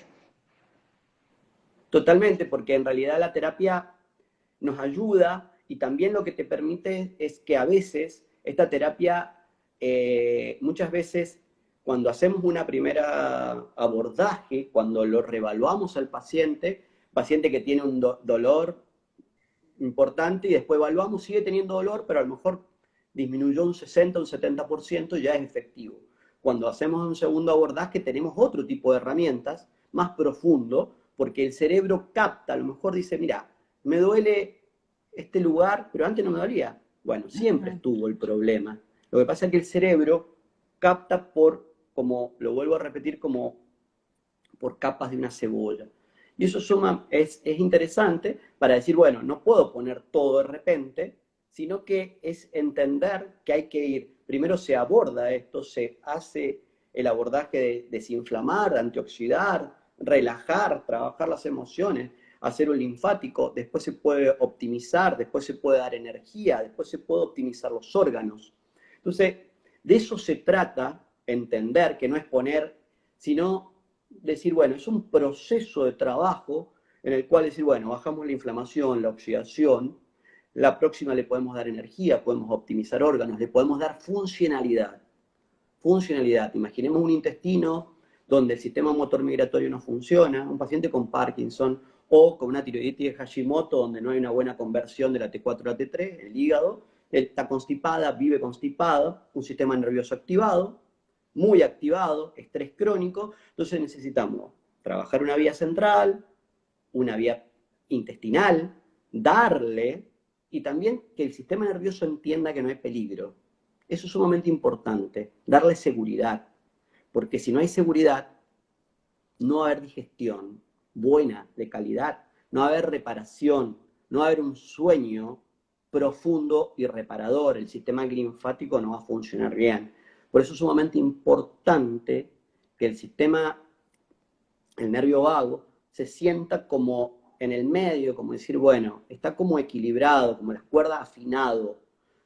Totalmente, porque en realidad la terapia nos ayuda y también lo que te permite es que a veces esta terapia, muchas veces cuando hacemos una primera abordaje, cuando lo reevaluamos al paciente que tiene un dolor importante y después evaluamos, sigue teniendo dolor, pero a lo mejor disminuyó un 60, un 70%, ya es efectivo. Cuando hacemos un segundo abordaje tenemos otro tipo de herramientas, más profundo, porque el cerebro capta, a lo mejor dice, mira, me duele este lugar, pero antes no me dolía. Bueno, siempre estuvo el problema. Lo que pasa es que el cerebro capta como lo vuelvo a repetir, como por capas de una cebolla. Y eso es interesante para decir, bueno, no puedo poner todo de repente, sino que es entender que hay que ir, primero se aborda esto, se hace el abordaje de desinflamar, de antioxidar, relajar, trabajar las emociones, hacer un linfático, después se puede optimizar, después se puede dar energía, después se puede optimizar los órganos. Entonces, de eso se trata, entender que no es poner, sino decir, bueno, es un proceso de trabajo en el cual decir, bueno, bajamos la inflamación, la oxidación, la próxima le podemos dar energía, podemos optimizar órganos, le podemos dar funcionalidad. Funcionalidad. Imaginemos un intestino donde el sistema motor migratorio no funciona, un paciente con Parkinson o con una tiroiditis de Hashimoto donde no hay una buena conversión de la T4 a la T3, el hígado, está constipada, vive constipado, un sistema nervioso activado, muy activado, estrés crónico, entonces necesitamos trabajar una vía central, una vía intestinal, darle, y también que el sistema nervioso entienda que no hay peligro. Eso es sumamente importante, darle seguridad, porque si no hay seguridad, no va a haber digestión buena, de calidad, no va a haber reparación, no va a haber un sueño profundo y reparador, el sistema linfático no va a funcionar bien. Por eso es sumamente importante que el nervio vago, se sienta como en el medio, como decir, bueno, está como equilibrado, como las cuerdas afinado.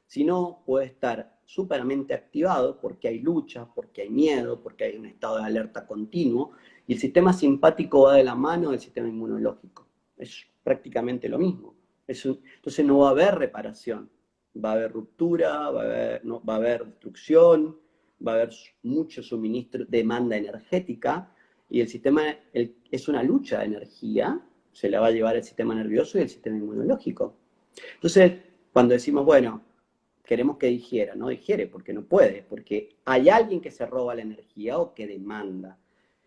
Si no, puede estar súperamente activado porque hay lucha, porque hay miedo, porque hay un estado de alerta continuo, y el sistema simpático va de la mano del sistema inmunológico. Es prácticamente lo mismo. Entonces no va a haber reparación, va a haber ruptura, va a haber destrucción, va a haber mucho suministro, demanda energética, y el sistema es una lucha de energía, se la va a llevar el sistema nervioso y el sistema inmunológico. Entonces, cuando decimos, bueno, queremos que digiera, no digiere porque no puede, porque hay alguien que se roba la energía o que demanda.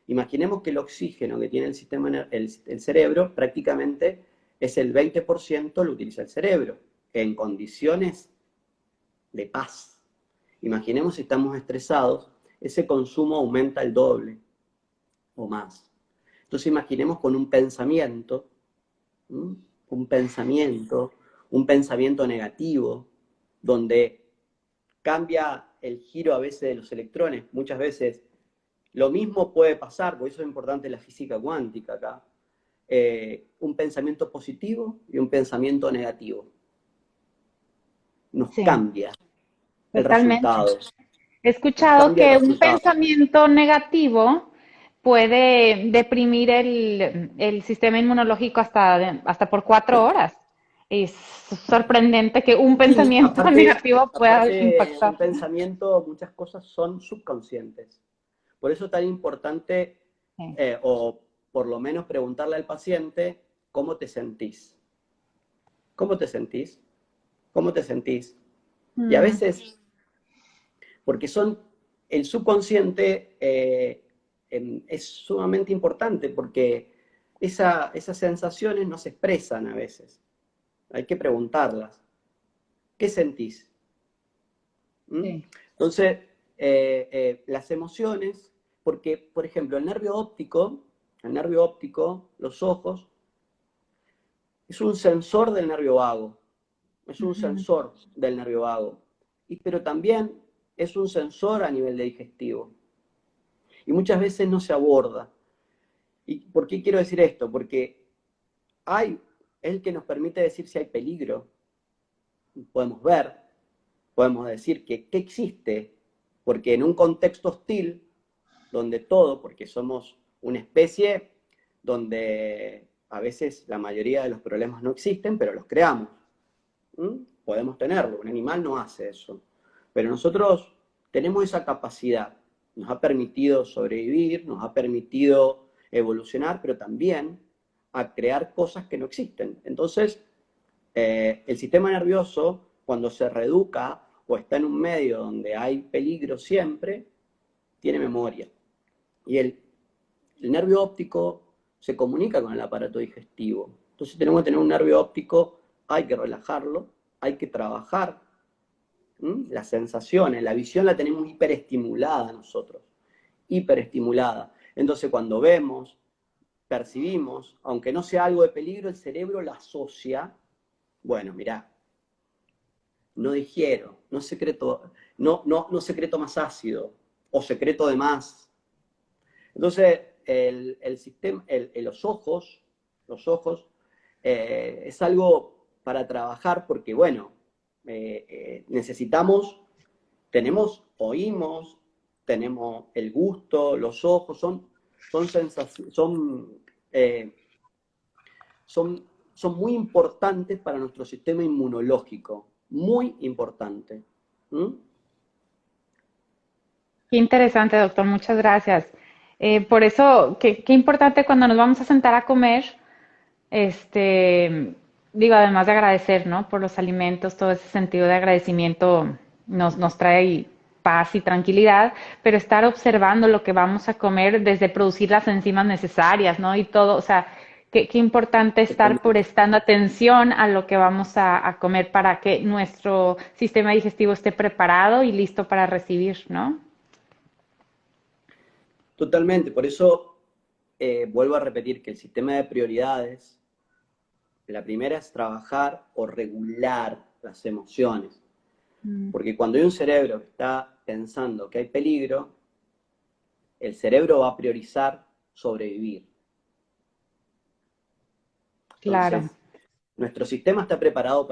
Imaginemos que el oxígeno que tiene el cerebro prácticamente es el 20% lo utiliza el cerebro, en condiciones de paz. Imaginemos si estamos estresados, ese consumo aumenta el doble o más. Entonces imaginemos con un pensamiento, ¿m? un pensamiento negativo, donde cambia el giro a veces de los electrones. Muchas veces lo mismo puede pasar, por eso es importante la física cuántica acá. Un pensamiento positivo y un pensamiento negativo. Nos
Sí,
cambia el
totalmente.
resultado.
He
Nos
escuchado
cambia el
que un
resultado.
pensamiento negativo puede deprimir el sistema inmunológico hasta por 4 horas. Es sorprendente que un
Sí,
pensamiento negativo pueda
aparte un
impactar.
pensamiento, muchas cosas son subconscientes. Por eso es tan importante,
Sí.
o por lo menos preguntarle al paciente, ¿cómo te sentís? ¿Cómo te sentís? ¿Cómo te sentís? Y a
Mm,
veces, porque el subconsciente es sumamente importante, porque esas sensaciones no se expresan a veces. Hay que preguntarlas. ¿Qué sentís? ¿Mm?
sí.
Entonces, las emociones, porque, por ejemplo, el nervio óptico, los ojos, es un sensor del nervio vago, es un
Ujú.
sensor del nervio vago, pero también es un sensor a nivel de digestivo. Y muchas veces no se aborda. ¿Y por qué quiero decir esto? Porque es el que nos permite decir si hay peligro. Podemos ver, podemos decir que existe, porque en un contexto hostil, donde porque somos una especie donde a veces la mayoría de los problemas no existen, pero los creamos. Podemos tenerlo, un animal no hace eso. Pero nosotros tenemos esa capacidad, nos ha permitido sobrevivir, nos ha permitido evolucionar, pero también a crear cosas que no existen. Entonces, el sistema nervioso, cuando se reeduca o está en un medio donde hay peligro siempre, tiene memoria. Y el nervio óptico se comunica con el aparato digestivo. Entonces tenemos que tener un nervio óptico, hay que relajarlo, hay que trabajar. Las sensaciones, la visión la tenemos hiperestimulada nosotros, hiperestimulada. Entonces cuando vemos, percibimos, aunque no sea algo de peligro, el cerebro la asocia, bueno, mirá, no digiero, no secreto más ácido, o secreto de más. Entonces, el sistema, los ojos es algo para trabajar porque, bueno, oímos, tenemos el gusto, los ojos, eh, son, son muy importantes para nuestro sistema inmunológico, muy importante. ¿Mm?
Qué interesante, doctor. Muchas gracias. Por eso, qué importante cuando nos vamos a sentar a comer, digo, además de agradecer, ¿no? Por los alimentos, todo ese sentido de agradecimiento nos trae paz y tranquilidad, pero estar observando lo que vamos a comer desde producir las enzimas necesarias, ¿no? Y todo, o sea, qué importante estar
Totalmente.
prestando atención a lo que vamos a comer para que nuestro sistema digestivo esté preparado y listo para recibir, ¿no?
Totalmente. Por eso vuelvo a repetir que el sistema de prioridades, la primera es trabajar o regular las emociones.
Mm,
Porque cuando hay un cerebro que está pensando que hay peligro, el cerebro va a priorizar sobrevivir.
claro.
Entonces, nuestro sistema está preparado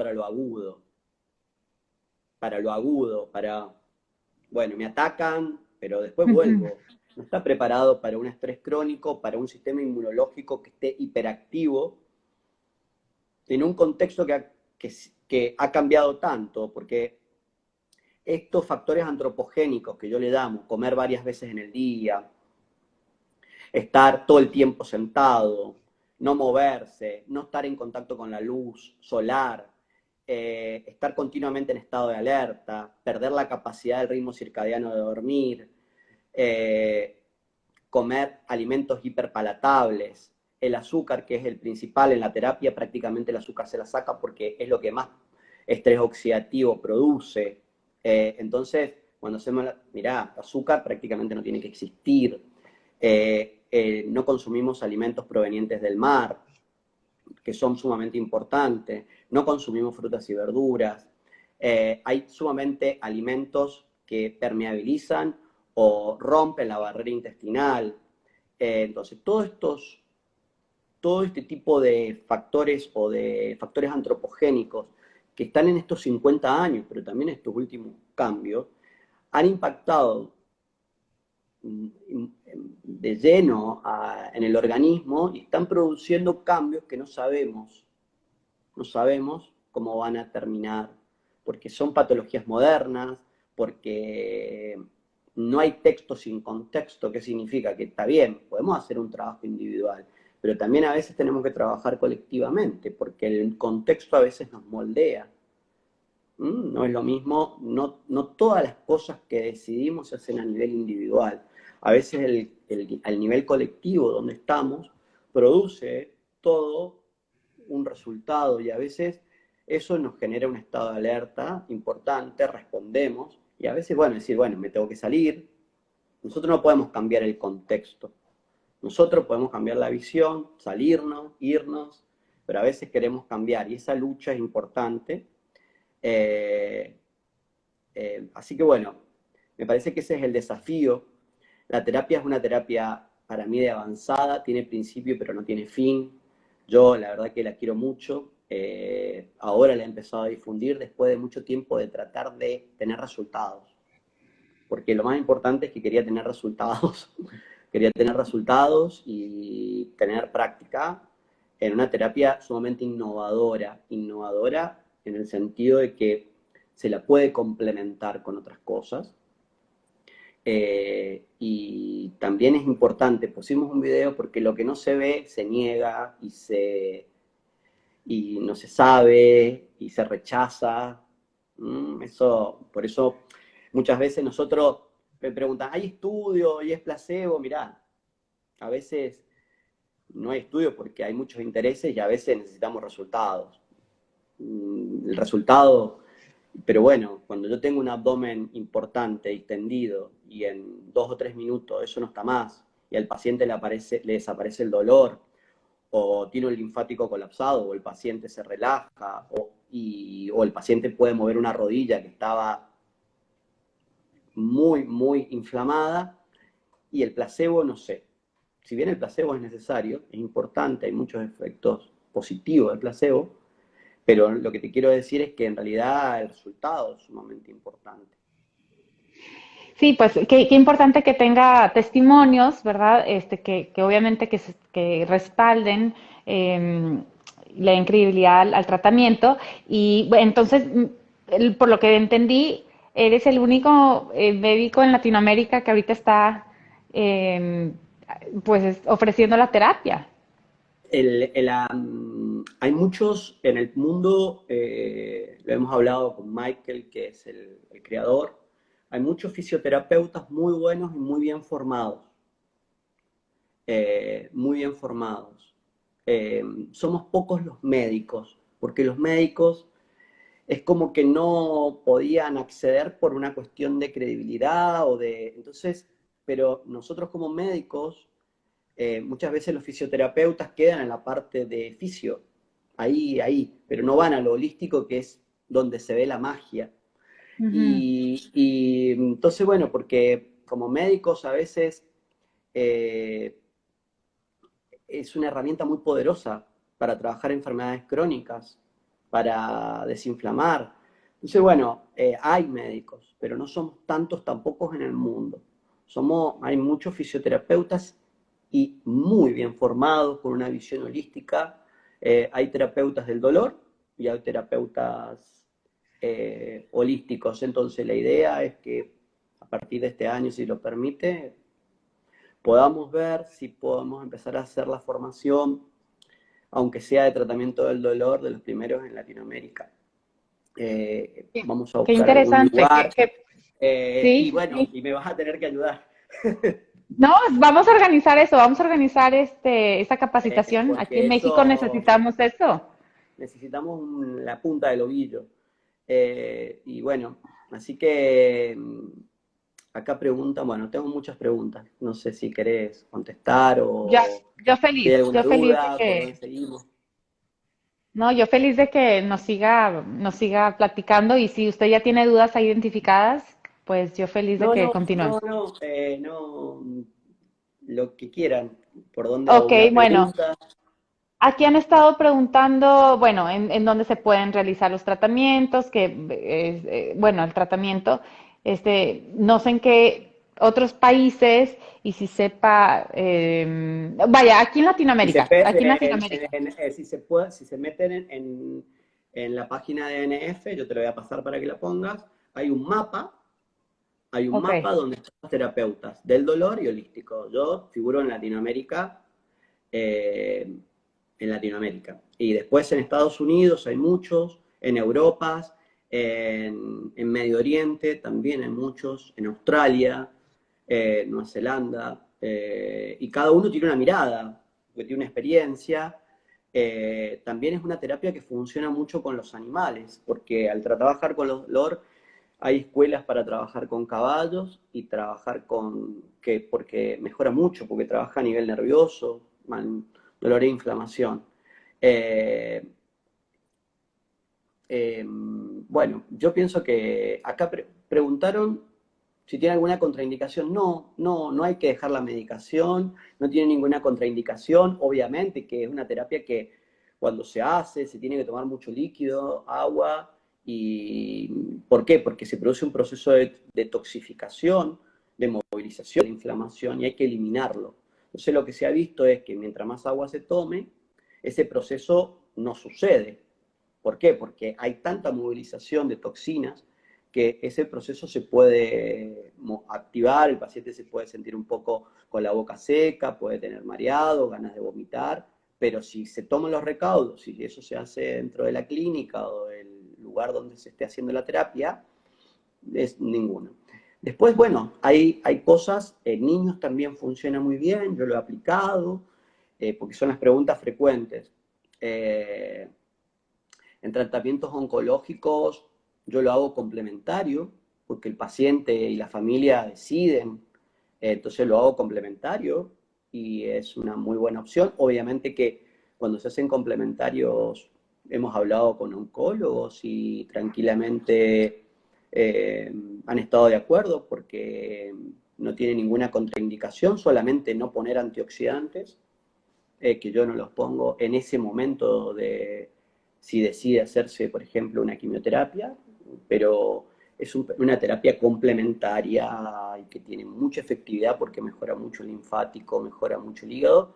bueno, me atacan, pero después
Ujú.
vuelvo. No está preparado para un estrés crónico, para un sistema inmunológico que esté hiperactivo, en un contexto que ha cambiado tanto, porque estos factores antropogénicos que yo le llamo, comer varias veces en el día, estar todo el tiempo sentado, no moverse, no estar en contacto con la luz solar, estar continuamente en estado de alerta, perder la capacidad del ritmo circadiano de dormir, comer alimentos hiperpalatables, el azúcar, que es el principal en la terapia, prácticamente el azúcar se la saca porque es lo que más estrés oxidativo produce. Entonces, cuando hacemos, mirá, azúcar prácticamente no tiene que existir. No consumimos alimentos provenientes del mar, que son sumamente importantes, no consumimos frutas y verduras, hay sumamente alimentos que permeabilizan o rompen la barrera intestinal. Entonces, todo este tipo de factores o de factores antropogénicos que están en estos 50 años, pero también estos últimos cambios, han impactado de lleno en el organismo y están produciendo cambios que no sabemos cómo van a terminar, porque son patologías modernas, porque no hay texto sin contexto, que significa que está bien, podemos hacer un trabajo individual, pero también a veces tenemos que trabajar colectivamente, porque el contexto a veces nos moldea. No es lo mismo, no todas las cosas que decidimos se hacen a nivel individual. A veces al nivel colectivo donde estamos produce todo un resultado y a veces eso nos genera un estado de alerta importante, respondemos y a veces, bueno, decir, bueno, me tengo que salir. Nosotros no podemos cambiar el contexto. Nosotros podemos cambiar la visión, salirnos, irnos, pero a veces queremos cambiar y esa lucha es importante. Así que bueno, me parece que ese es el desafío. La terapia es una terapia para mí de avanzada, tiene principio pero no tiene fin. Yo la verdad que la quiero mucho. Ahora la he empezado a difundir después de mucho tiempo de tratar de tener resultados. Porque lo más importante es que quería tener resultados. Quería tener resultados y tener práctica en una terapia sumamente innovadora. Innovadora en el sentido de que se la puede complementar con otras cosas. Y también es importante, pusimos un video porque lo que no se ve se niega y no se sabe y se rechaza. Por eso muchas veces nosotros me preguntan, ¿hay estudio y es placebo? Mirá, a veces no hay estudio porque hay muchos intereses y a veces necesitamos resultados. El resultado, pero bueno, cuando yo tengo un abdomen importante, distendido, y en 2 o 3 minutos eso no está más, y al paciente le desaparece el dolor, o tiene un linfático colapsado, o el paciente se relaja, o el paciente puede mover una rodilla que estaba muy, muy inflamada, y el placebo, no sé. Si bien el placebo es necesario, es importante, hay muchos efectos positivos del placebo, pero lo que te quiero decir es que en realidad el resultado es sumamente importante.
Sí, pues qué importante que tenga testimonios, ¿verdad? Que obviamente que respalden em, la incredibilidad al tratamiento. Y bueno, entonces, por lo que entendí, eres el único médico en Latinoamérica que ahorita está em, pues ofreciendo la terapia.
Hay muchos en el mundo, lo hemos hablado con Michael, que es el creador, hay muchos fisioterapeutas muy buenos y muy bien formados. Muy bien formados. Somos pocos los médicos, porque los médicos es como que no podían acceder por una cuestión de credibilidad o de... Entonces, pero nosotros como médicos, muchas veces los fisioterapeutas quedan en la parte de fisio, ahí, pero no van a lo holístico que es donde se ve la magia.
Ujú.
Y entonces, bueno, porque como médicos a veces es una herramienta muy poderosa para trabajar enfermedades crónicas, para desinflamar. Entonces, bueno, hay médicos, pero no somos tantos tampoco en el mundo. Hay muchos fisioterapeutas y muy bien formados, con una visión holística, Hay terapeutas del dolor y hay terapeutas holísticos. Entonces la idea es que a partir de este año, si lo permite, podamos ver si podemos empezar a hacer la formación, aunque sea de tratamiento del dolor, de los primeros en Latinoamérica.
Qué,
Vamos a
qué
buscar algún
interesante,
lugar y
sí,
bueno,
sí.
y me vas a tener que ayudar.
No, vamos a organizar eso, vamos a organizar esta capacitación. Aquí en
Porque
México
eso
necesitamos eso.
necesitamos la punta del ovillo. Y bueno, así que acá preguntan, bueno, tengo muchas preguntas, no sé si querés contestar
Yo,
o si hay alguna
yo feliz de
duda, por dónde
que,
seguimos.
no, yo feliz de que nos siga platicando y si usted ya tiene dudas ahí identificadas, pues yo feliz de
No,
que
no,
continuemos.
no, no, no, lo que quieran, por dónde, o
Ok,
una
bueno,
pregunta.
aquí han estado preguntando, bueno, en dónde se pueden realizar los tratamientos, bueno, el tratamiento, no sé en qué otros países y si sepa, vaya,
Si se,
Aquí en Latinoamérica.
si se puede, si se meten en la página de NF, yo te lo voy a pasar para que la pongas, hay un
Ok,
mapa donde están los terapeutas del dolor y holístico. Yo figuro eh, en Latinoamérica. Y después en Estados Unidos hay muchos, en Europa, en Medio Oriente también hay muchos, en Australia, Nueva Zelanda, y cada uno tiene una mirada, tiene una experiencia. También es una terapia que funciona mucho con los animales, porque al trabajar con los dolor hay escuelas para trabajar con caballos y trabajar porque mejora mucho, porque trabaja a nivel nervioso, dolor e inflamación. Eh, bueno, yo pienso que acá preguntaron si tiene alguna contraindicación. No, no, no hay que dejar la medicación, no tiene ninguna contraindicación. Obviamente que es una terapia que cuando se hace se tiene que tomar mucho líquido, agua. ¿Y por qué? Porque se produce un proceso de detoxificación, de movilización, de inflamación y hay que eliminarlo. Entonces lo que se ha visto es que mientras más agua se tome, ese proceso no sucede. ¿Por qué? Porque hay tanta movilización de toxinas que ese proceso se puede activar, el paciente se puede sentir un poco con la boca seca, puede tener mareado, ganas de vomitar, pero si se toman los recaudos, si eso se hace dentro de la clínica o del lugar donde se esté haciendo la terapia, es ninguno. Después, bueno, hay cosas, en niños también funciona muy bien, yo lo he aplicado, porque son las preguntas frecuentes. Eh, en tratamientos oncológicos yo lo hago complementario, porque el paciente y la familia deciden, entonces lo hago complementario y es una muy buena opción. Obviamente que cuando se hacen complementarios hemos hablado con oncólogos y tranquilamente han estado de acuerdo porque no tiene ninguna contraindicación, solamente no poner antioxidantes, que yo no los pongo en ese momento de si decide hacerse, por ejemplo, una quimioterapia, pero es una terapia complementaria y que tiene mucha efectividad porque mejora mucho el linfático, mejora mucho el hígado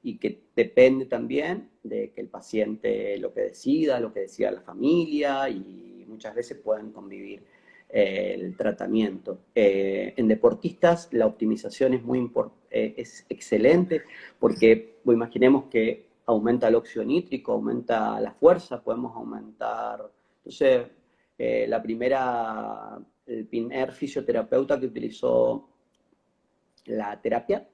y que depende también de que el paciente lo que decida la familia y muchas veces puedan convivir el tratamiento. En deportistas la optimización es es excelente porque pues, imaginemos que aumenta el óxido nítrico, aumenta la fuerza, podemos aumentar. Entonces, el primer fisioterapeuta que utilizó la terapia,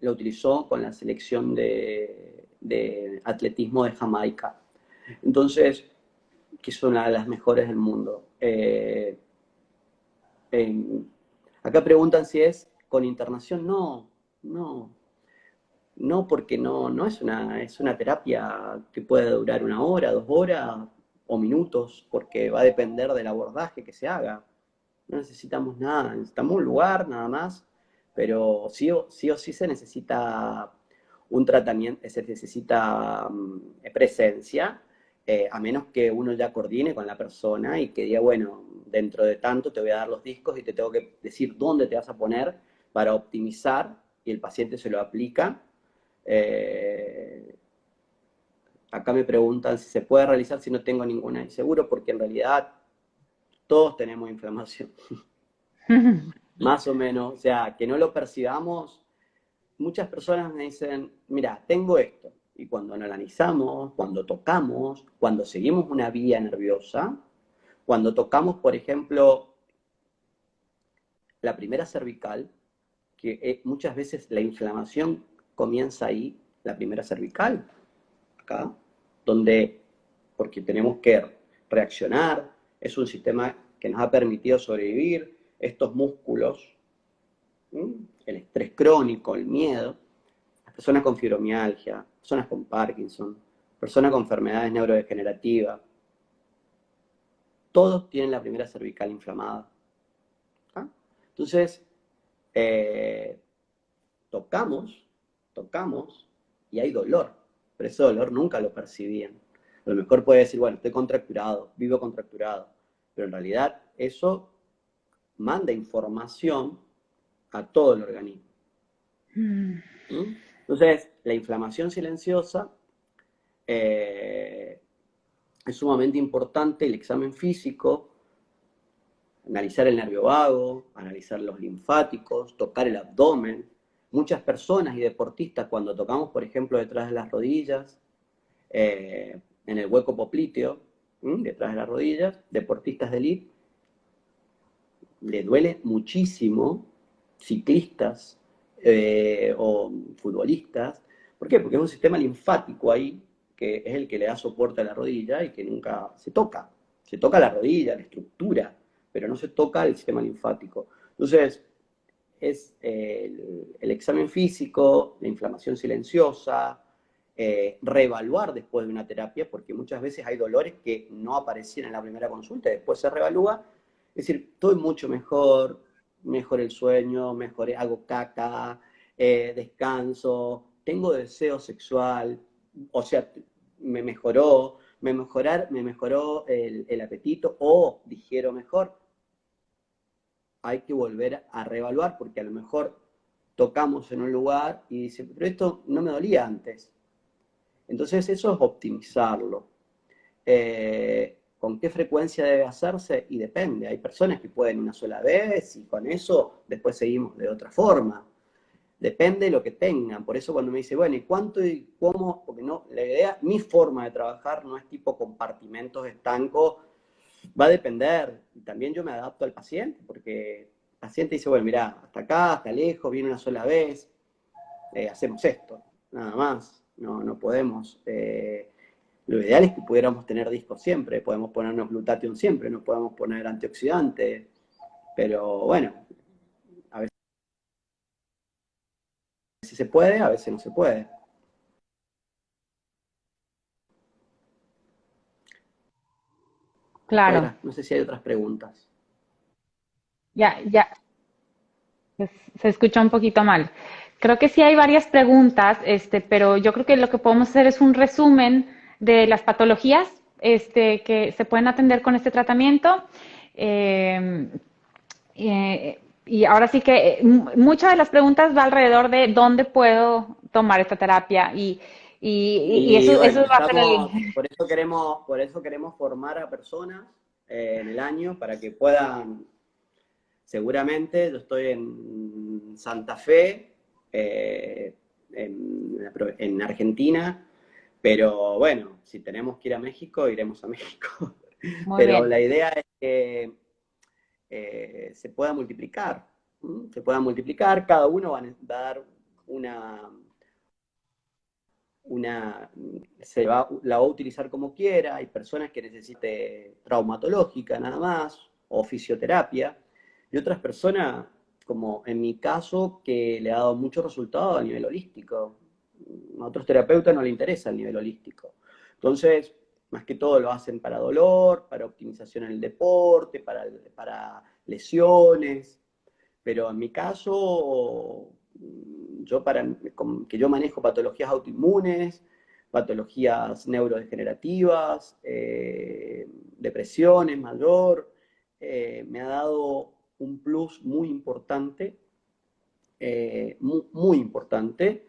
lo utilizó con la selección de atletismo de Jamaica. Entonces, que es una de las mejores del mundo. Acá preguntan si es con internación. No, no, no, porque no es una terapia que puede durar 1 hora, 2 horas o minutos, porque va a depender del abordaje que se haga. No necesitamos nada, necesitamos un lugar nada más, pero sí o sí se necesita un tratamiento, se necesita presencia, a menos que uno ya coordine con la persona y que diga, bueno, dentro de tanto te voy a dar los discos y te tengo que decir dónde te vas a poner para optimizar y el paciente se lo aplica. Acá me preguntan si se puede realizar si no tengo ninguna. Y seguro, porque en realidad todos tenemos inflamación, más o menos. O sea, que no lo percibamos. Muchas personas me dicen, mira, tengo esto. Y cuando analizamos, cuando tocamos, cuando seguimos una vía nerviosa, cuando tocamos, por ejemplo, la primera cervical, que muchas veces la inflamación comienza ahí, la primera cervical, acá, donde, porque tenemos que reaccionar, es un sistema que nos ha permitido sobrevivir, estos músculos, el estrés crónico, el miedo, las personas con fibromialgia, personas con Parkinson, personas con enfermedades neurodegenerativas, todos tienen la primera cervical inflamada. ¿Ah? Entonces, eh, tocamos, tocamos y hay dolor, pero ese dolor nunca lo percibían. A lo mejor puede decir, bueno, estoy contracturado, vivo contracturado, pero en realidad eso manda información a todo el organismo. ¿Mm? Entonces, la inflamación silenciosa es sumamente importante, el examen físico, analizar el nervio vago, analizar los linfáticos, tocar el abdomen. Muchas personas y deportistas cuando tocamos, por ejemplo, detrás de las rodillas, en el hueco popliteo, detrás de las rodillas, deportistas de élite, le duele muchísimo, ciclistas o futbolistas. ¿Por qué? Porque es un sistema linfático ahí, que es el que le da soporte a la rodilla y que nunca se toca. Se toca la rodilla, la estructura, pero no se toca el sistema linfático. Entonces, es el examen físico, la inflamación silenciosa, reevaluar después de una terapia, porque muchas veces hay dolores que no aparecían en la primera consulta y después se reevalúa. Es decir, estoy mucho mejor, mejor el sueño, mejor hago caca, descanso, tengo deseo sexual, o sea, me mejoró el apetito o digiero mejor. Hay que volver a reevaluar porque a lo mejor tocamos en un lugar y dice, pero esto no me dolía antes. Entonces eso es optimizarlo. ¿Con qué frecuencia debe hacerse? Y depende. Hay personas que pueden una sola vez y con eso después seguimos de otra forma. Depende de lo que tengan. Por eso cuando me dice, bueno, ¿y cuánto y cómo? Porque no, la idea, mi forma de trabajar no es tipo compartimentos estancos, va a depender. Y también yo me adapto al paciente, porque el paciente dice, bueno, mira, hasta acá, hasta lejos, viene una sola vez, hacemos esto, nada más. No, no podemos. Lo ideal es que pudiéramos tener discos siempre, podemos ponernos glutatión siempre, no podemos poner antioxidante, pero bueno, a veces se puede, a veces no se puede.
Claro,
No sé si hay otras preguntas.
ya, ya, se escucha un poquito mal. Creo que sí hay varias preguntas, pero yo creo que lo que podemos hacer es un resumen de las patologías, que se pueden atender con este tratamiento. Eh, y ahora sí que muchas de las preguntas va alrededor de dónde puedo tomar esta terapia y
Y
eso
bueno,
va a ser el...
por eso queremos formar a personas en el año para que puedan, seguramente, yo estoy en Santa Fe, en Argentina, pero bueno, si tenemos que ir a México, iremos a México.
Muy
Pero
bien.
la idea es que se pueda multiplicar, se pueda multiplicar, cada uno va a dar una, la va a utilizar como quiera, hay personas que necesiten traumatológica nada más, o fisioterapia, y otras personas, como en mi caso, que le ha dado mucho resultado a nivel holístico. A otros terapeutas no le interesa el nivel holístico. Entonces, más que todo lo hacen para dolor, para optimización en el deporte, para lesiones, pero en mi caso, que yo manejo patologías autoinmunes, patologías neurodegenerativas, depresiones mayor, me ha dado un plus muy importante, muy importante,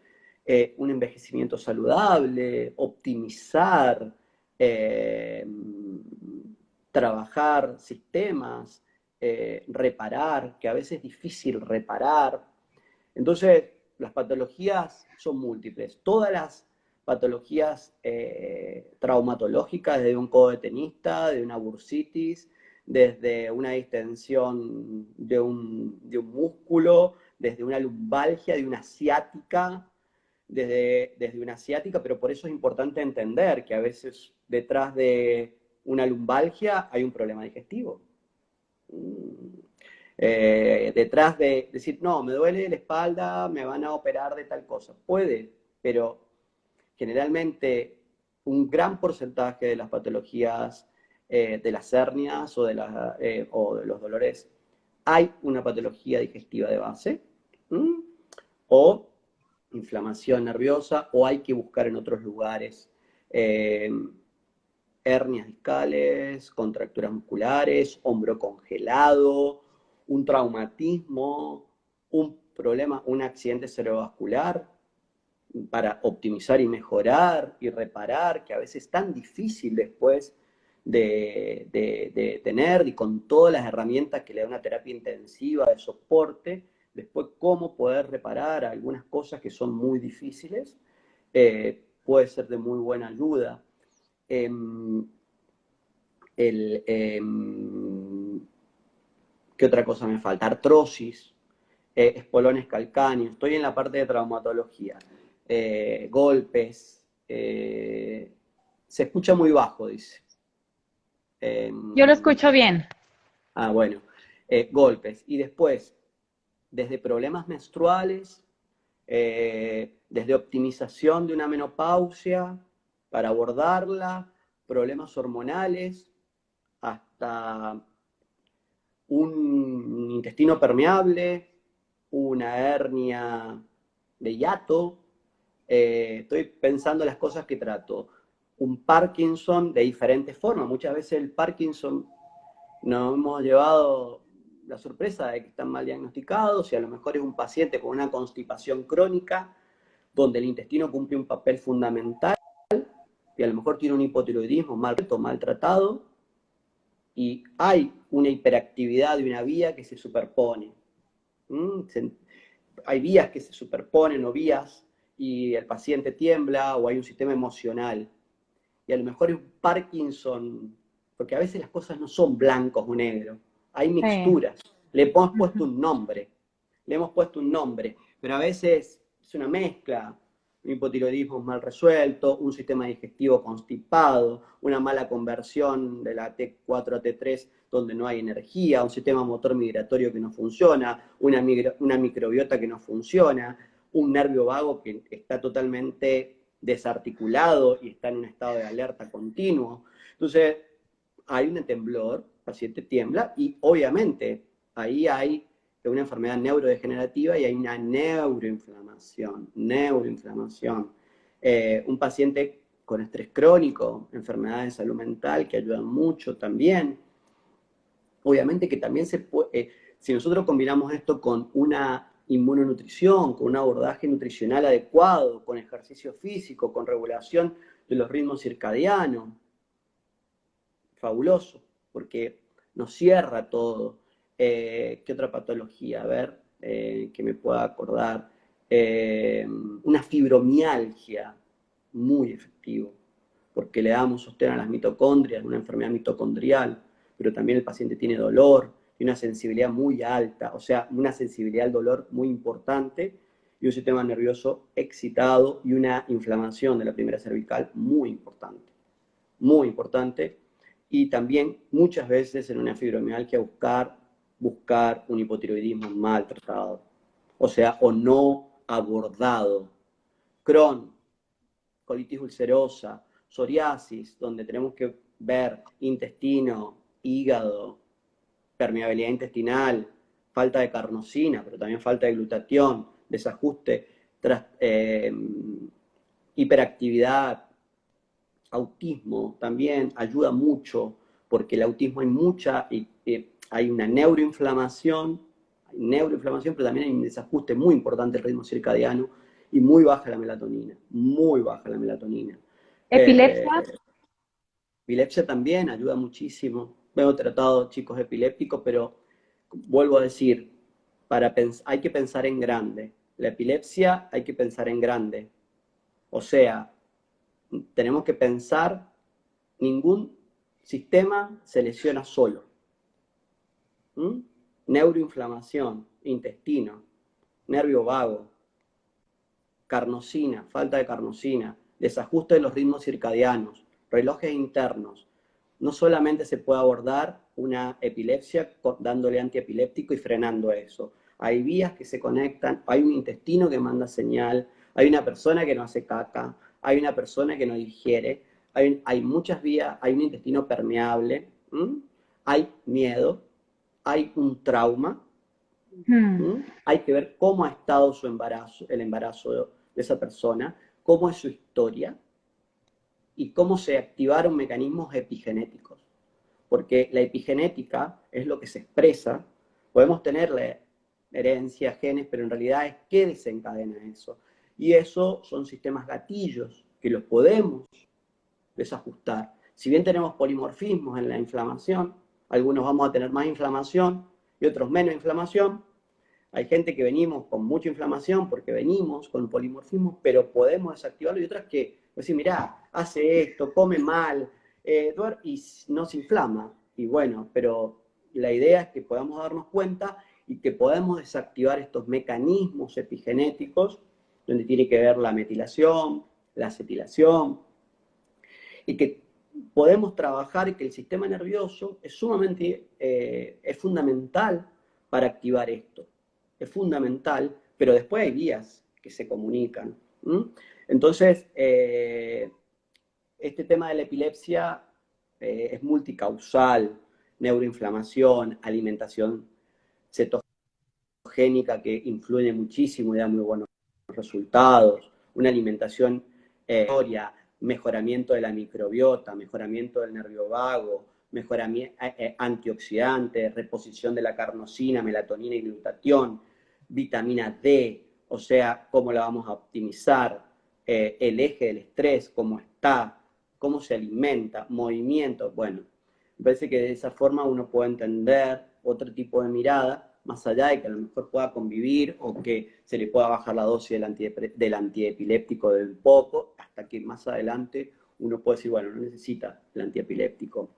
un envejecimiento saludable, optimizar, eh, trabajar sistemas, reparar, que a veces es difícil reparar. Entonces, las patologías son múltiples. Todas las patologías traumatológicas, desde un codo de tenista, de una bursitis, desde una distensión de un músculo, desde una lumbalgia, de una ciática, desde una ciática, pero por eso es importante entender que a veces detrás de una lumbalgia hay un problema digestivo. Detrás de decir, no, me duele la espalda, me van a operar de tal cosa. Puede, pero generalmente un gran porcentaje de las patologías de las hernias o de los dolores, hay una patología digestiva de base, o inflamación nerviosa, o hay que buscar en otros lugares hernias discales, contracturas musculares, hombro congelado, un traumatismo, un problema, un accidente cerebrovascular, para optimizar y mejorar y reparar, que a veces es tan difícil después de tener, y con todas las herramientas que le da una terapia intensiva de soporte, después cómo poder reparar algunas cosas que son muy difíciles, puede ser de muy buena ayuda. ¿Qué otra cosa me falta? Artrosis, espolones calcáneos. Estoy en la parte de traumatología. Golpes. Se escucha muy bajo, dice.
Yo lo escucho bien.
Bueno. Golpes. Y después, desde problemas menstruales, desde optimización de una menopausia para abordarla, problemas hormonales, hasta un intestino permeable, una hernia de hiato. Estoy pensando las cosas que trato. Un Parkinson de diferentes formas. Muchas veces el Parkinson nos hemos llevado la sorpresa de que están mal diagnosticados, y a lo mejor es un paciente con una constipación crónica, donde el intestino cumple un papel fundamental, y a lo mejor tiene un hipotiroidismo maltratado, y hay una hiperactividad de una vía que se superpone. Hay vías que se superponen o vías, y el paciente tiembla, o hay un sistema emocional. Y a lo mejor es un Parkinson, porque a veces las cosas no son blancos o negros, hay
Sí.
mixturas. Le hemos puesto un nombre, pero a veces es una mezcla. Un hipotiroidismo mal resuelto, un sistema digestivo constipado, una mala conversión de la T4 a T3 donde no hay energía, un sistema motor migratorio que no funciona, una microbiota que no funciona, un nervio vago que está totalmente desarticulado y está en un estado de alerta continuo. Entonces, hay un temblor, el paciente tiembla, y obviamente ahí hay una enfermedad neurodegenerativa y hay una neuroinflamación. Un paciente con estrés crónico, enfermedades de salud mental que ayudan mucho también. Obviamente que también se puede, si nosotros combinamos esto con una inmunonutrición, con un abordaje nutricional adecuado, con ejercicio físico, con regulación de los ritmos circadianos, fabuloso, porque nos cierra todo. ¿Qué otra patología? A ver, que me pueda acordar. Una fibromialgia, muy efectivo, porque le damos sostén a las mitocondrias, una enfermedad mitocondrial, pero también el paciente tiene dolor y una sensibilidad muy alta, o sea, una sensibilidad al dolor muy importante, y un sistema nervioso excitado y una inflamación de la primera cervical muy importante. Muy importante. Y también muchas veces en una fibromialgia buscar un hipotiroidismo maltratado, o sea, o no abordado. Crohn, colitis ulcerosa, psoriasis, donde tenemos que ver intestino, hígado, permeabilidad intestinal, falta de carnosina, pero también falta de glutatión, desajuste, hiperactividad. Autismo también ayuda mucho, porque el autismo hay una neuroinflamación, pero también hay un desajuste muy importante del ritmo circadiano, y muy baja la melatonina, muy baja la melatonina.
¿Epilepsia?
Epilepsia también ayuda muchísimo. Hemos tratado chicos epilépticos, pero vuelvo a decir, hay que pensar en grande. La epilepsia hay que pensar en grande. O sea, tenemos que pensar, ningún sistema se lesiona solo. Neuroinflamación, intestino, nervio vago, carnosina, falta de carnosina, desajuste de los ritmos circadianos, relojes internos. No solamente se puede abordar una epilepsia dándole antiepiléptico y frenando eso. Hay vías que se conectan, hay un intestino que manda señal, hay una persona que no hace caca, hay una persona que no digiere, hay muchas vías, hay un intestino permeable, hay miedo, hay un trauma, hay que ver cómo ha estado su embarazo, el embarazo de esa persona, cómo es su historia y cómo se activaron mecanismos epigenéticos. Porque la epigenética es lo que se expresa, podemos tenerle herencia, genes, pero en realidad es qué desencadena eso. Y eso son sistemas gatillos que los podemos desajustar. Si bien tenemos polimorfismos en la inflamación, algunos vamos a tener más inflamación y otros menos inflamación. Hay gente que venimos con mucha inflamación porque venimos con polimorfismos, pero podemos desactivarlo, y otras que, decir, mirá, hace esto, come mal, y no se inflama. Y bueno, pero la idea es que podamos darnos cuenta y que podamos desactivar estos mecanismos epigenéticos, donde tiene que ver la metilación, la acetilación, y que podemos trabajar y que el sistema nervioso es sumamente, es fundamental para activar esto. Es fundamental, pero después hay vías que se comunican. Entonces, este tema de la epilepsia es multicausal, neuroinflamación, alimentación cetogénica que influye muchísimo y da muy buenos resultados, una alimentación mejoramiento de la microbiota, mejoramiento del nervio vago, mejoramiento antioxidante, reposición de la carnosina, melatonina y glutatión, vitamina D, o sea, cómo la vamos a optimizar, el eje del estrés, cómo está, cómo se alimenta, movimiento. Bueno, me parece que de esa forma uno puede entender otro tipo de mirada, más allá de que a lo mejor pueda convivir o que se le pueda bajar la dosis del antiepiléptico de un poco, hasta que más adelante uno puede decir, bueno, no necesita el antiepiléptico.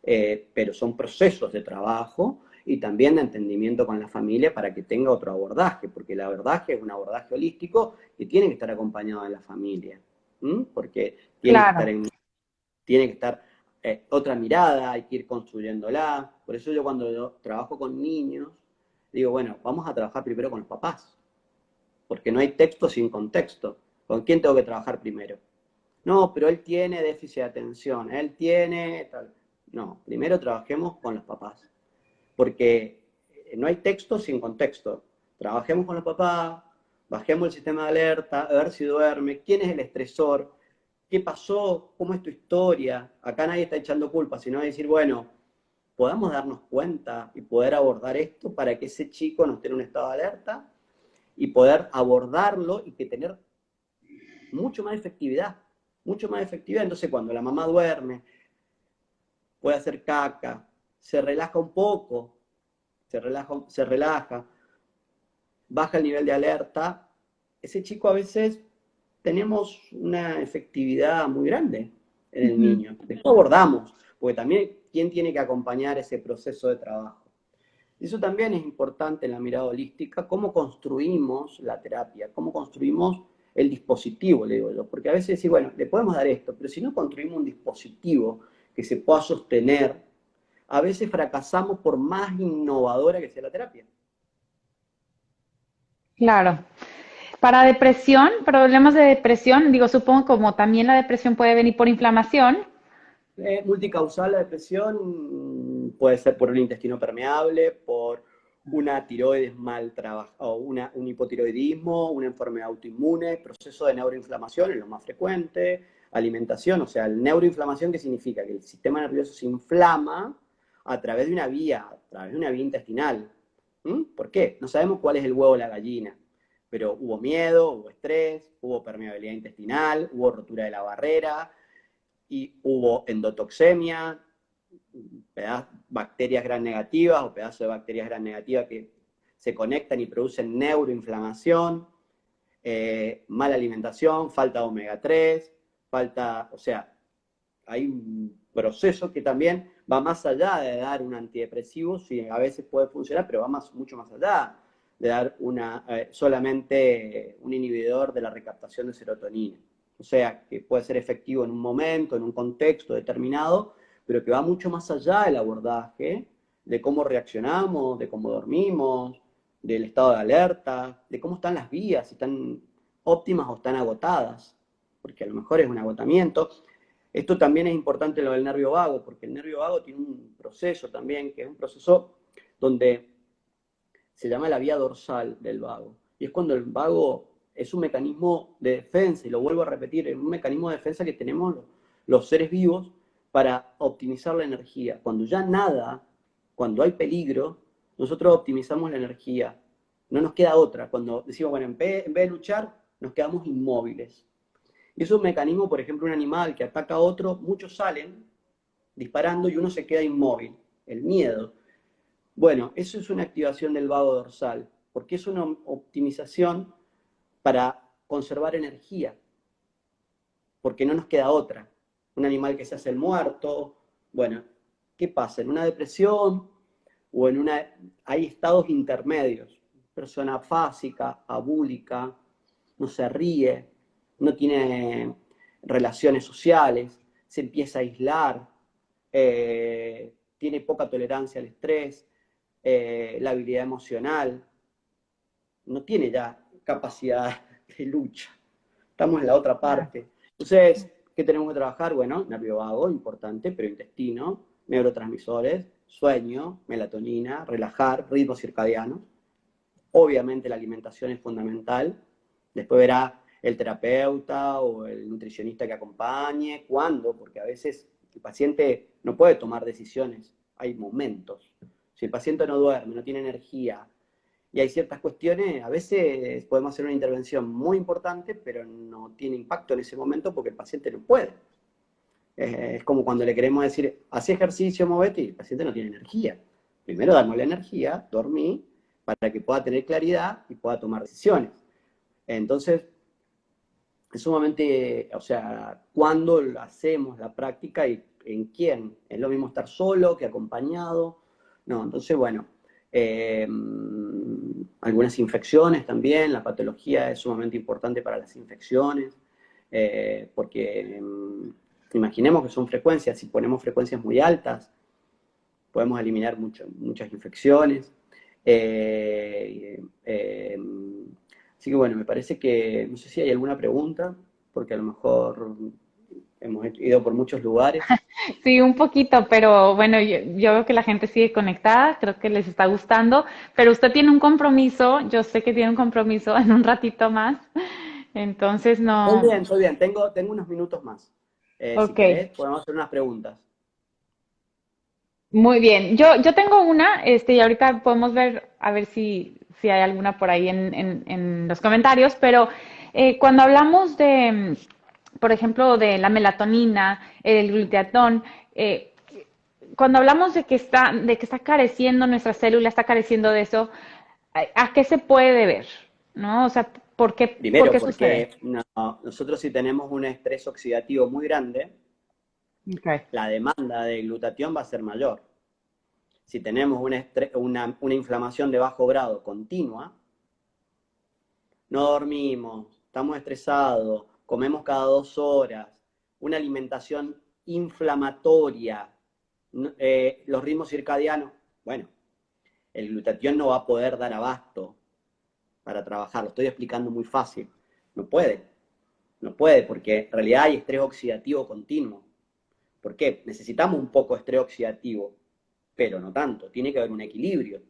Pero son procesos de trabajo y también de entendimiento con la familia para que tenga otro abordaje, porque el abordaje es un abordaje holístico que tiene que estar acompañado de la familia, porque
Claro.
tiene que estar otra mirada, hay que ir construyéndola. Por eso yo cuando yo trabajo con niños, digo, bueno, vamos a trabajar primero con los papás, porque no hay texto sin contexto. ¿Con quién tengo que trabajar primero? No, pero él tiene déficit de atención, él tiene tal. No, primero trabajemos con los papás, porque no hay texto sin contexto. Trabajemos con los papás, bajemos el sistema de alerta, a ver si duerme, quién es el estresor, qué pasó, cómo es tu historia. Acá nadie está echando culpa, sino decir, bueno, podamos darnos cuenta y poder abordar esto para que ese chico no esté en un estado de alerta y poder abordarlo y que tener mucho más efectividad, mucho más efectividad. Entonces cuando la mamá duerme, puede hacer caca, se relaja un poco, se relaja, baja el nivel de alerta, ese chico a veces tenemos una efectividad muy grande en el niño. Después abordamos, porque también quién tiene que acompañar ese proceso de trabajo. Y eso también es importante en la mirada holística, cómo construimos la terapia, cómo construimos el dispositivo, le digo yo. Porque a veces decir, bueno, le podemos dar esto, pero si no construimos un dispositivo que se pueda sostener, a veces fracasamos por más innovadora que sea la terapia.
Claro. Para depresión, problemas de depresión, digo, supongo como también la depresión puede venir por inflamación.
Multicausal la depresión puede ser por un intestino permeable, por una tiroides mal trabajada, o un hipotiroidismo, una enfermedad autoinmune, proceso de neuroinflamación es lo más frecuente, alimentación, o sea, neuroinflamación, ¿qué significa? Que el sistema nervioso se inflama a través de una vía, intestinal. ¿Por qué? No sabemos cuál es el huevo o la gallina, pero hubo miedo, hubo estrés, hubo permeabilidad intestinal, hubo rotura de la barrera, y hubo endotoxemia, bacterias gram negativas o pedazos de bacterias gram negativas que se conectan y producen neuroinflamación, mala alimentación, falta de omega 3, falta, o sea, hay un proceso que también va más allá de dar un antidepresivo, sí, a veces puede funcionar, pero va mucho más allá de dar solamente un inhibidor de la recaptación de serotonina. O sea, que puede ser efectivo en un momento, en un contexto determinado, pero que va mucho más allá del abordaje, de cómo reaccionamos, de cómo dormimos, del estado de alerta, de cómo están las vías, si están óptimas o están agotadas, porque a lo mejor es un agotamiento. Esto también es importante lo del nervio vago, porque el nervio vago tiene un proceso también, que es un proceso donde se llama la vía dorsal del vago. Y es cuando el vago es un mecanismo de defensa, y lo vuelvo a repetir, es un mecanismo de defensa que tenemos los seres vivos para optimizar la energía. Cuando ya nada, cuando hay peligro, nosotros optimizamos la energía. No nos queda otra. Cuando decimos, bueno, en vez de luchar, nos quedamos inmóviles. Y es un mecanismo, por ejemplo, un animal que ataca a otro, muchos salen disparando y uno se queda inmóvil. El miedo. Bueno, eso es una activación del vago dorsal, porque es una optimización para conservar energía, porque no nos queda otra. Un animal que se hace el muerto, bueno, ¿qué pasa? En una depresión o en una... hay estados intermedios. Persona afásica, abúlica, no se ríe, no tiene relaciones sociales, se empieza a aislar, tiene poca tolerancia al estrés, la habilidad emocional, no tiene ya capacidad de lucha. Estamos en la otra parte. Entonces, ¿qué tenemos que trabajar? Bueno, nervio vago, importante, pero intestino, neurotransmisores, sueño, melatonina, relajar, ritmo circadiano. Obviamente la alimentación es fundamental. Después verá el terapeuta o el nutricionista que acompañe, cuándo, porque a veces el paciente no puede tomar decisiones, hay momentos. Si el paciente no duerme, no tiene energía, y hay ciertas cuestiones, a veces podemos hacer una intervención muy importante, pero no tiene impacto en ese momento porque el paciente no puede. Es como cuando le queremos decir, haz ejercicio, movete, y el paciente no tiene energía. Primero damos la energía, dormí, para que pueda tener claridad y pueda tomar decisiones. Entonces, es sumamente, o sea, cuándo hacemos la práctica y en quién. Es lo mismo estar solo que acompañado. No, entonces, bueno, algunas infecciones también, la patología es sumamente importante para las infecciones, porque imaginemos que son frecuencias, si ponemos frecuencias muy altas, podemos eliminar muchas infecciones. Así que bueno, me parece que, no sé si hay alguna pregunta, porque a lo mejor hemos ido por muchos lugares.
Sí, un poquito, pero bueno, yo veo que la gente sigue conectada, creo que les está gustando, pero usted tiene un compromiso, yo sé que tiene un compromiso en un ratito más, entonces no.
Estoy bien, tengo unos minutos más. Si
Ok,
querés, podemos hacer unas preguntas.
muy bien. Yo tengo una, y ahorita podemos ver, a ver si hay alguna por ahí en los comentarios, pero cuando hablamos de, por ejemplo, de la melatonina, el glutatón, cuando hablamos de que está careciendo nuestra célula, está careciendo de eso, ¿a qué se puede deber? ¿No? O sea, por
Primero,
qué sucede?
porque nosotros si tenemos un estrés oxidativo muy grande,
Okay.
la demanda de glutatión va a ser mayor. Si tenemos una inflamación de bajo grado continua, no dormimos, estamos estresados, comemos cada 2 horas, una alimentación inflamatoria, los ritmos circadianos, bueno, el glutatión no va a poder dar abasto para trabajar, lo estoy explicando muy fácil, no puede, no puede, porque en realidad hay estrés oxidativo continuo. ¿Por qué? Necesitamos un poco de estrés oxidativo, pero no tanto, tiene que haber un equilibrio.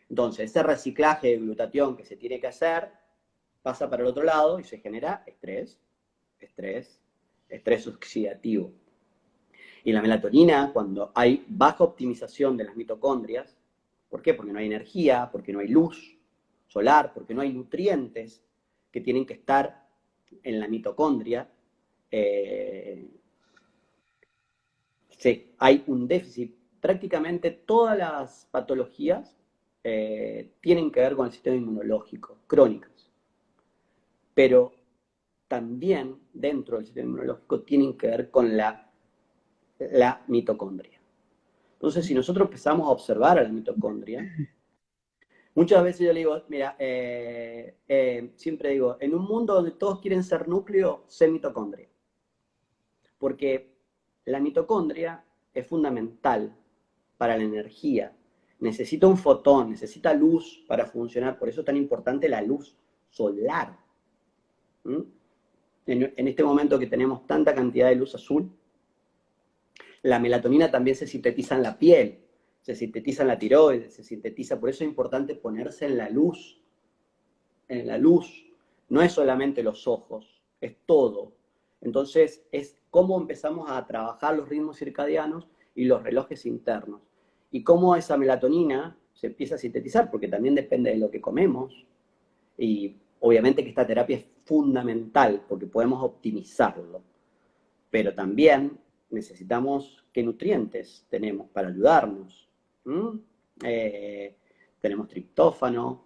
Entonces, ese reciclaje de glutatión que se tiene que hacer pasa para el otro lado y se genera estrés, estrés oxidativo. Y la melatonina, cuando hay baja optimización de las mitocondrias, ¿por qué? Porque no hay energía, porque no hay luz solar, porque no hay nutrientes que tienen que estar en la mitocondria, sí, hay un déficit. Prácticamente todas las patologías tienen que ver con el sistema inmunológico, crónicas, pero también dentro del sistema inmunológico tienen que ver con la mitocondria. Entonces, si nosotros empezamos a observar a la mitocondria, muchas veces yo le digo, mira, siempre digo, en un mundo donde todos quieren ser núcleo, sé mitocondria. Porque la mitocondria es fundamental para la energía. Necesita un fotón, necesita luz para funcionar, por eso es tan importante la luz solar. ¿Mm? En este momento que tenemos tanta cantidad de luz azul, la melatonina también se sintetiza en la piel, se sintetiza en la tiroides, se sintetiza, por eso es importante ponerse en la luz. En la luz, no es solamente los ojos, es todo. Entonces, es cómo empezamos a trabajar los ritmos circadianos y los relojes internos. Y cómo esa melatonina se empieza a sintetizar, porque también depende de lo que comemos. Y obviamente que esta terapia es fundamental, porque podemos optimizarlo. Pero también necesitamos qué nutrientes tenemos para ayudarnos. ¿Mm? Tenemos triptófano,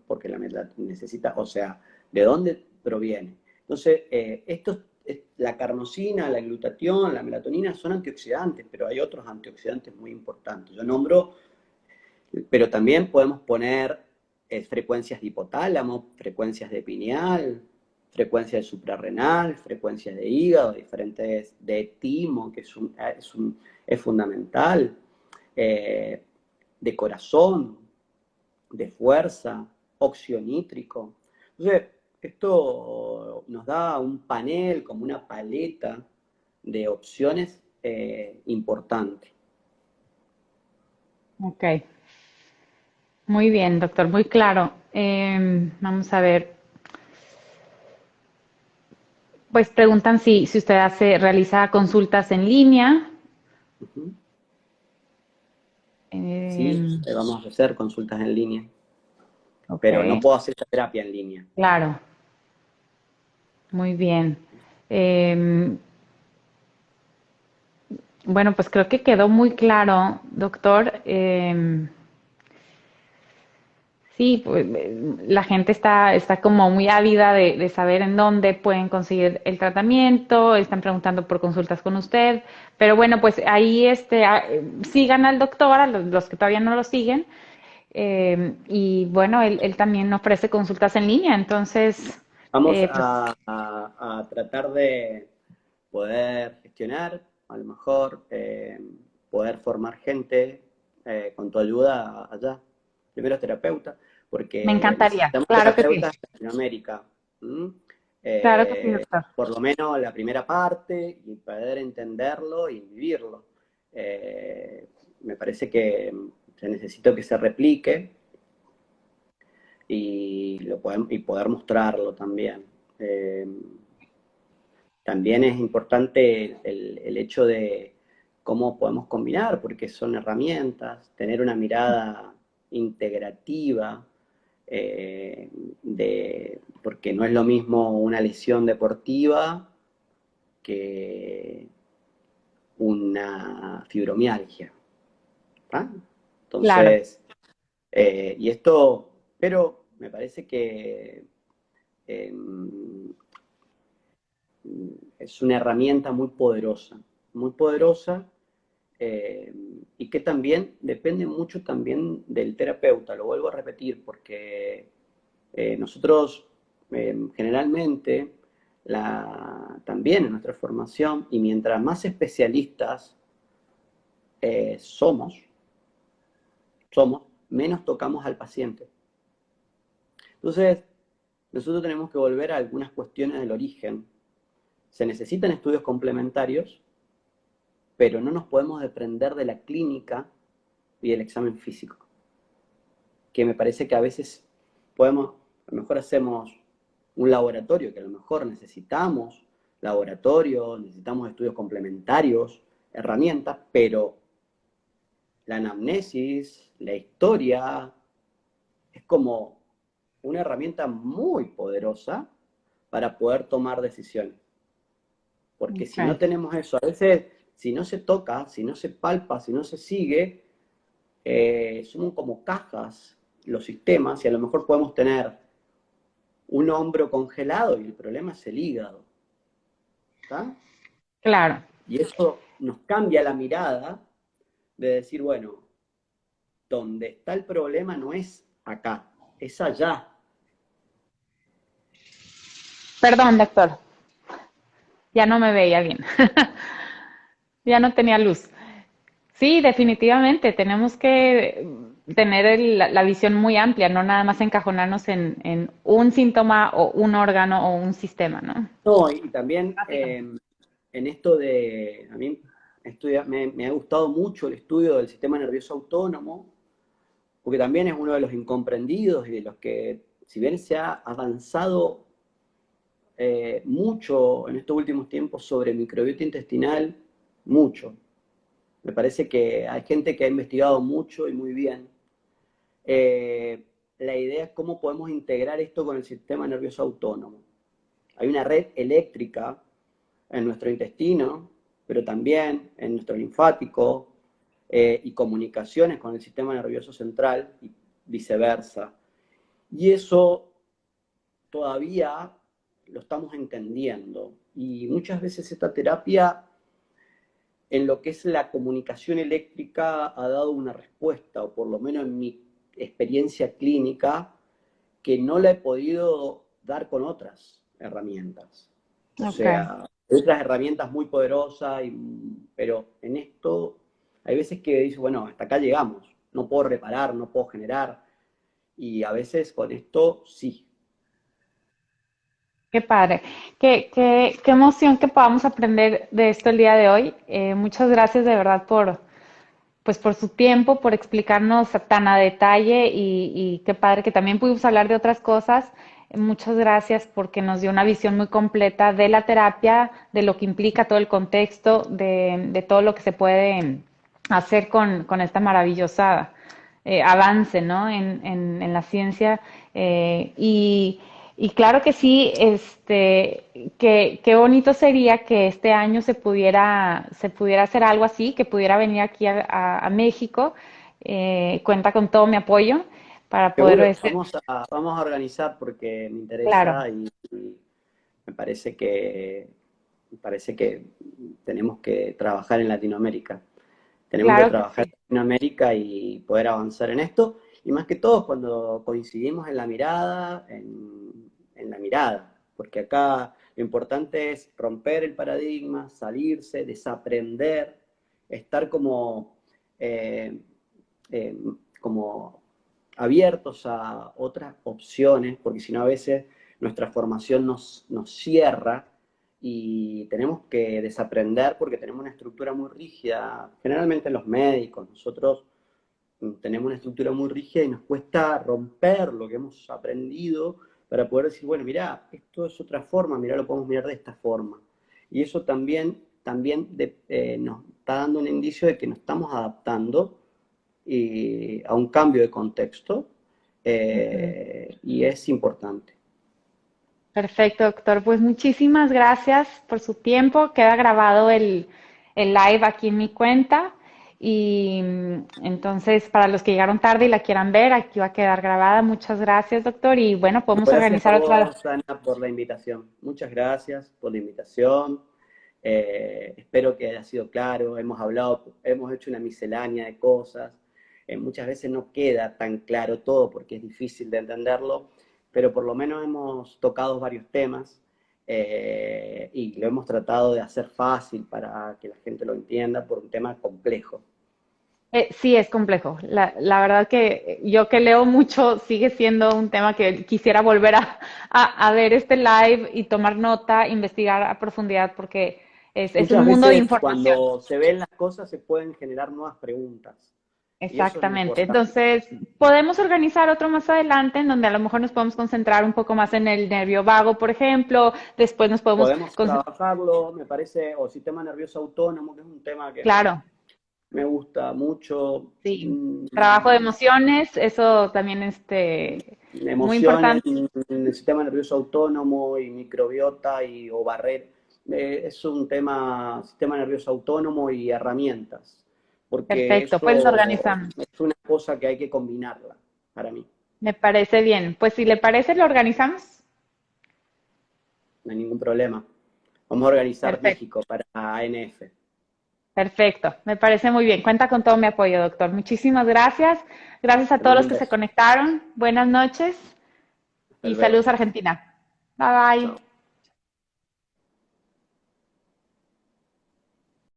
porque la melatonina necesita, o sea, ¿de dónde proviene? Entonces, la carnosina, la glutatión, la melatonina son antioxidantes, pero hay otros antioxidantes muy importantes. Yo nombro, pero también podemos poner frecuencias de hipotálamo, frecuencias de pineal, frecuencias de suprarrenal, frecuencias de hígado, diferentes de timo, que es fundamental, de corazón, de fuerza, óxido nítrico. Entonces, esto nos da un panel, como una paleta de opciones importante.
Ok, muy bien, doctor, muy claro. Vamos a ver, pues preguntan si usted realiza consultas en línea.
Ujú. Sí,
Eh,
vamos a hacer consultas en línea,
ok,
pero no puedo hacer esa terapia en línea.
claro, muy bien. Eh, bueno, pues creo que quedó muy claro, doctor. Sí, pues, la gente está como muy ávida de saber en dónde pueden conseguir el tratamiento, están preguntando por consultas con usted, pero bueno, pues ahí sigan al doctor, a los que todavía no lo siguen, y bueno, él también ofrece consultas en línea, entonces,
Vamos
pues
a tratar de poder gestionar, a lo mejor poder formar gente con tu ayuda allá. Primero terapeuta,
me
porque
encantaría,
necesitamos
claro que sí,
terapeutas en Latinoamérica. ¿Mm?
claro que sí, doctor.
Por lo menos la primera parte y poder entenderlo y vivirlo. Me parece que se necesita que se replique y poder mostrarlo también. Eh, También es importante el hecho de cómo podemos combinar, porque son herramientas, tener una mirada integrativa, porque no es lo mismo una lesión deportiva que una fibromialgia. ¿Tá?
Claro,
Entonces, y esto, pero me parece que eh, es una herramienta muy poderosa eh, y que también depende mucho también del terapeuta, lo vuelvo a repetir, porque nosotros generalmente también en nuestra formación, y mientras más especialistas somos, menos tocamos al paciente. Entonces, nosotros tenemos que volver a algunas cuestiones del origen. Se necesitan estudios complementarios, pero no nos podemos desprender de la clínica y del examen físico, que me parece que a veces a lo mejor hacemos un laboratorio, que a lo mejor necesitamos laboratorio, necesitamos estudios complementarios, herramientas, pero la anamnesis, la historia, es como una herramienta muy poderosa para poder tomar decisiones. Porque si no
Okay.
tenemos eso, a veces, si no se toca, si no se palpa, si no se sigue, son como cajas los sistemas y a lo mejor podemos tener un hombro congelado y el problema es el hígado. ¿Está?
Claro.
Y eso nos cambia la mirada de decir, bueno, donde está el problema no es acá, es allá.
Perdón, doctor, ya no me veía bien. Ya no tenía luz. Sí, definitivamente, tenemos que tener la visión muy amplia, no nada más encajonarnos en un síntoma o un órgano o un sistema, ¿no?
No, y también
Básicamente.
en esto de, a mí me ha gustado mucho el estudio del sistema nervioso autónomo, porque también es uno de los incomprendidos y de los que, si bien se ha avanzado mucho en estos últimos tiempos sobre microbiota intestinal, mucho. Me parece que hay gente que ha investigado mucho y muy bien. La idea es cómo podemos integrar esto con el sistema nervioso autónomo. Hay una red eléctrica en nuestro intestino, pero también en nuestro linfático y comunicaciones con el sistema nervioso central y viceversa. Y eso todavía lo estamos entendiendo. Y muchas veces esta terapia, en lo que es la comunicación eléctrica, ha dado una respuesta, o por lo menos en mi experiencia clínica, que no la he podido dar con otras herramientas. O
Ok.
sea, otras herramientas muy poderosas, pero en esto hay veces que dices, bueno, hasta acá llegamos, no puedo reparar, no puedo generar, y a veces con esto sí.
Qué padre. Qué emoción que podamos aprender de esto el día de hoy. Muchas gracias de verdad pues por su tiempo, por explicarnos tan a detalle y qué padre que también pudimos hablar de otras cosas. Muchas gracias porque nos dio una visión muy completa de la terapia, de lo que implica todo el contexto, de todo lo que se puede hacer con esta maravillosa avance, ¿no? En la ciencia. Y claro que sí, qué bonito sería que este año se pudiera hacer algo así, que pudiera venir aquí a México. Cuenta con todo mi apoyo para poder
Seguro,
decir,
vamos a organizar porque me
claro,
interesa y me me parece que tenemos que trabajar en Latinoamérica. Tenemos que
claro que
trabajar
sí.
en Latinoamérica y poder avanzar en esto. Y más que todo cuando coincidimos en la mirada, en la mirada. Porque acá lo importante es romper el paradigma, salirse, desaprender, estar eh, eh, como abiertos a otras opciones, porque si no a veces nuestra formación nos cierra y tenemos que desaprender porque tenemos una estructura muy rígida, generalmente los médicos, nosotros tenemos una estructura muy rígida y nos cuesta romper lo que hemos aprendido para poder decir, bueno, mirá, esto es otra forma, mirá, lo podemos mirar de esta forma. Y eso también nos está dando un indicio de que nos estamos adaptando a un cambio de contexto
Ujú.
y es importante.
Perfecto, doctor. Pues muchísimas gracias por su tiempo. Queda grabado el live aquí en mi cuenta. Y entonces, para los que llegaron tarde y la quieran ver, aquí va a quedar grabada. Muchas gracias, doctor. Y bueno, podemos
Gracias a
organizar otra.
vos, Ana, por la invitación. Muchas gracias por la invitación. Espero que haya sido claro. Hemos hablado, hemos hecho una miscelánea de cosas. Muchas veces no queda tan claro todo porque es difícil de entenderlo, pero por lo menos hemos tocado varios temas y lo hemos tratado de hacer fácil para que la gente lo entienda por un tema complejo.
Sí, es complejo. La verdad que yo que leo mucho sigue siendo un tema que quisiera volver a ver este live y tomar nota, investigar a profundidad porque es un
Muchas
mundo de
veces
información.
cuando se ven las cosas se pueden generar nuevas preguntas y eso es lo
Exactamente.
importante.
Entonces, podemos organizar otro más adelante en donde a lo mejor nos podemos concentrar un poco más en el nervio vago, por ejemplo. Después nos podemos
Podemos
concentrar,
trabajarlo, me parece, o sistema nervioso autónomo, que es un tema que
claro,
me gusta mucho.
sí. Trabajo de emociones, eso también Muy
Emociones
importante.
en el sistema nervioso autónomo y microbiota o barrera. Es un tema, sistema nervioso autónomo y herramientas, porque
Perfecto, pues lo
eso
organizamos.
es una cosa que hay que combinarla para mí.
Me parece bien. Pues si le parece, lo organizamos.
No hay ningún problema. Vamos a organizar
Perfecto,
México para ANF.
perfecto. Me parece muy bien. Cuenta con todo mi apoyo, doctor. Muchísimas gracias. Gracias a
Te
todos
mando
los
un
que se
beso.
conectaron. Buenas noches
Hasta
y
luego.
saludos a Argentina. Bye bye.
Chao.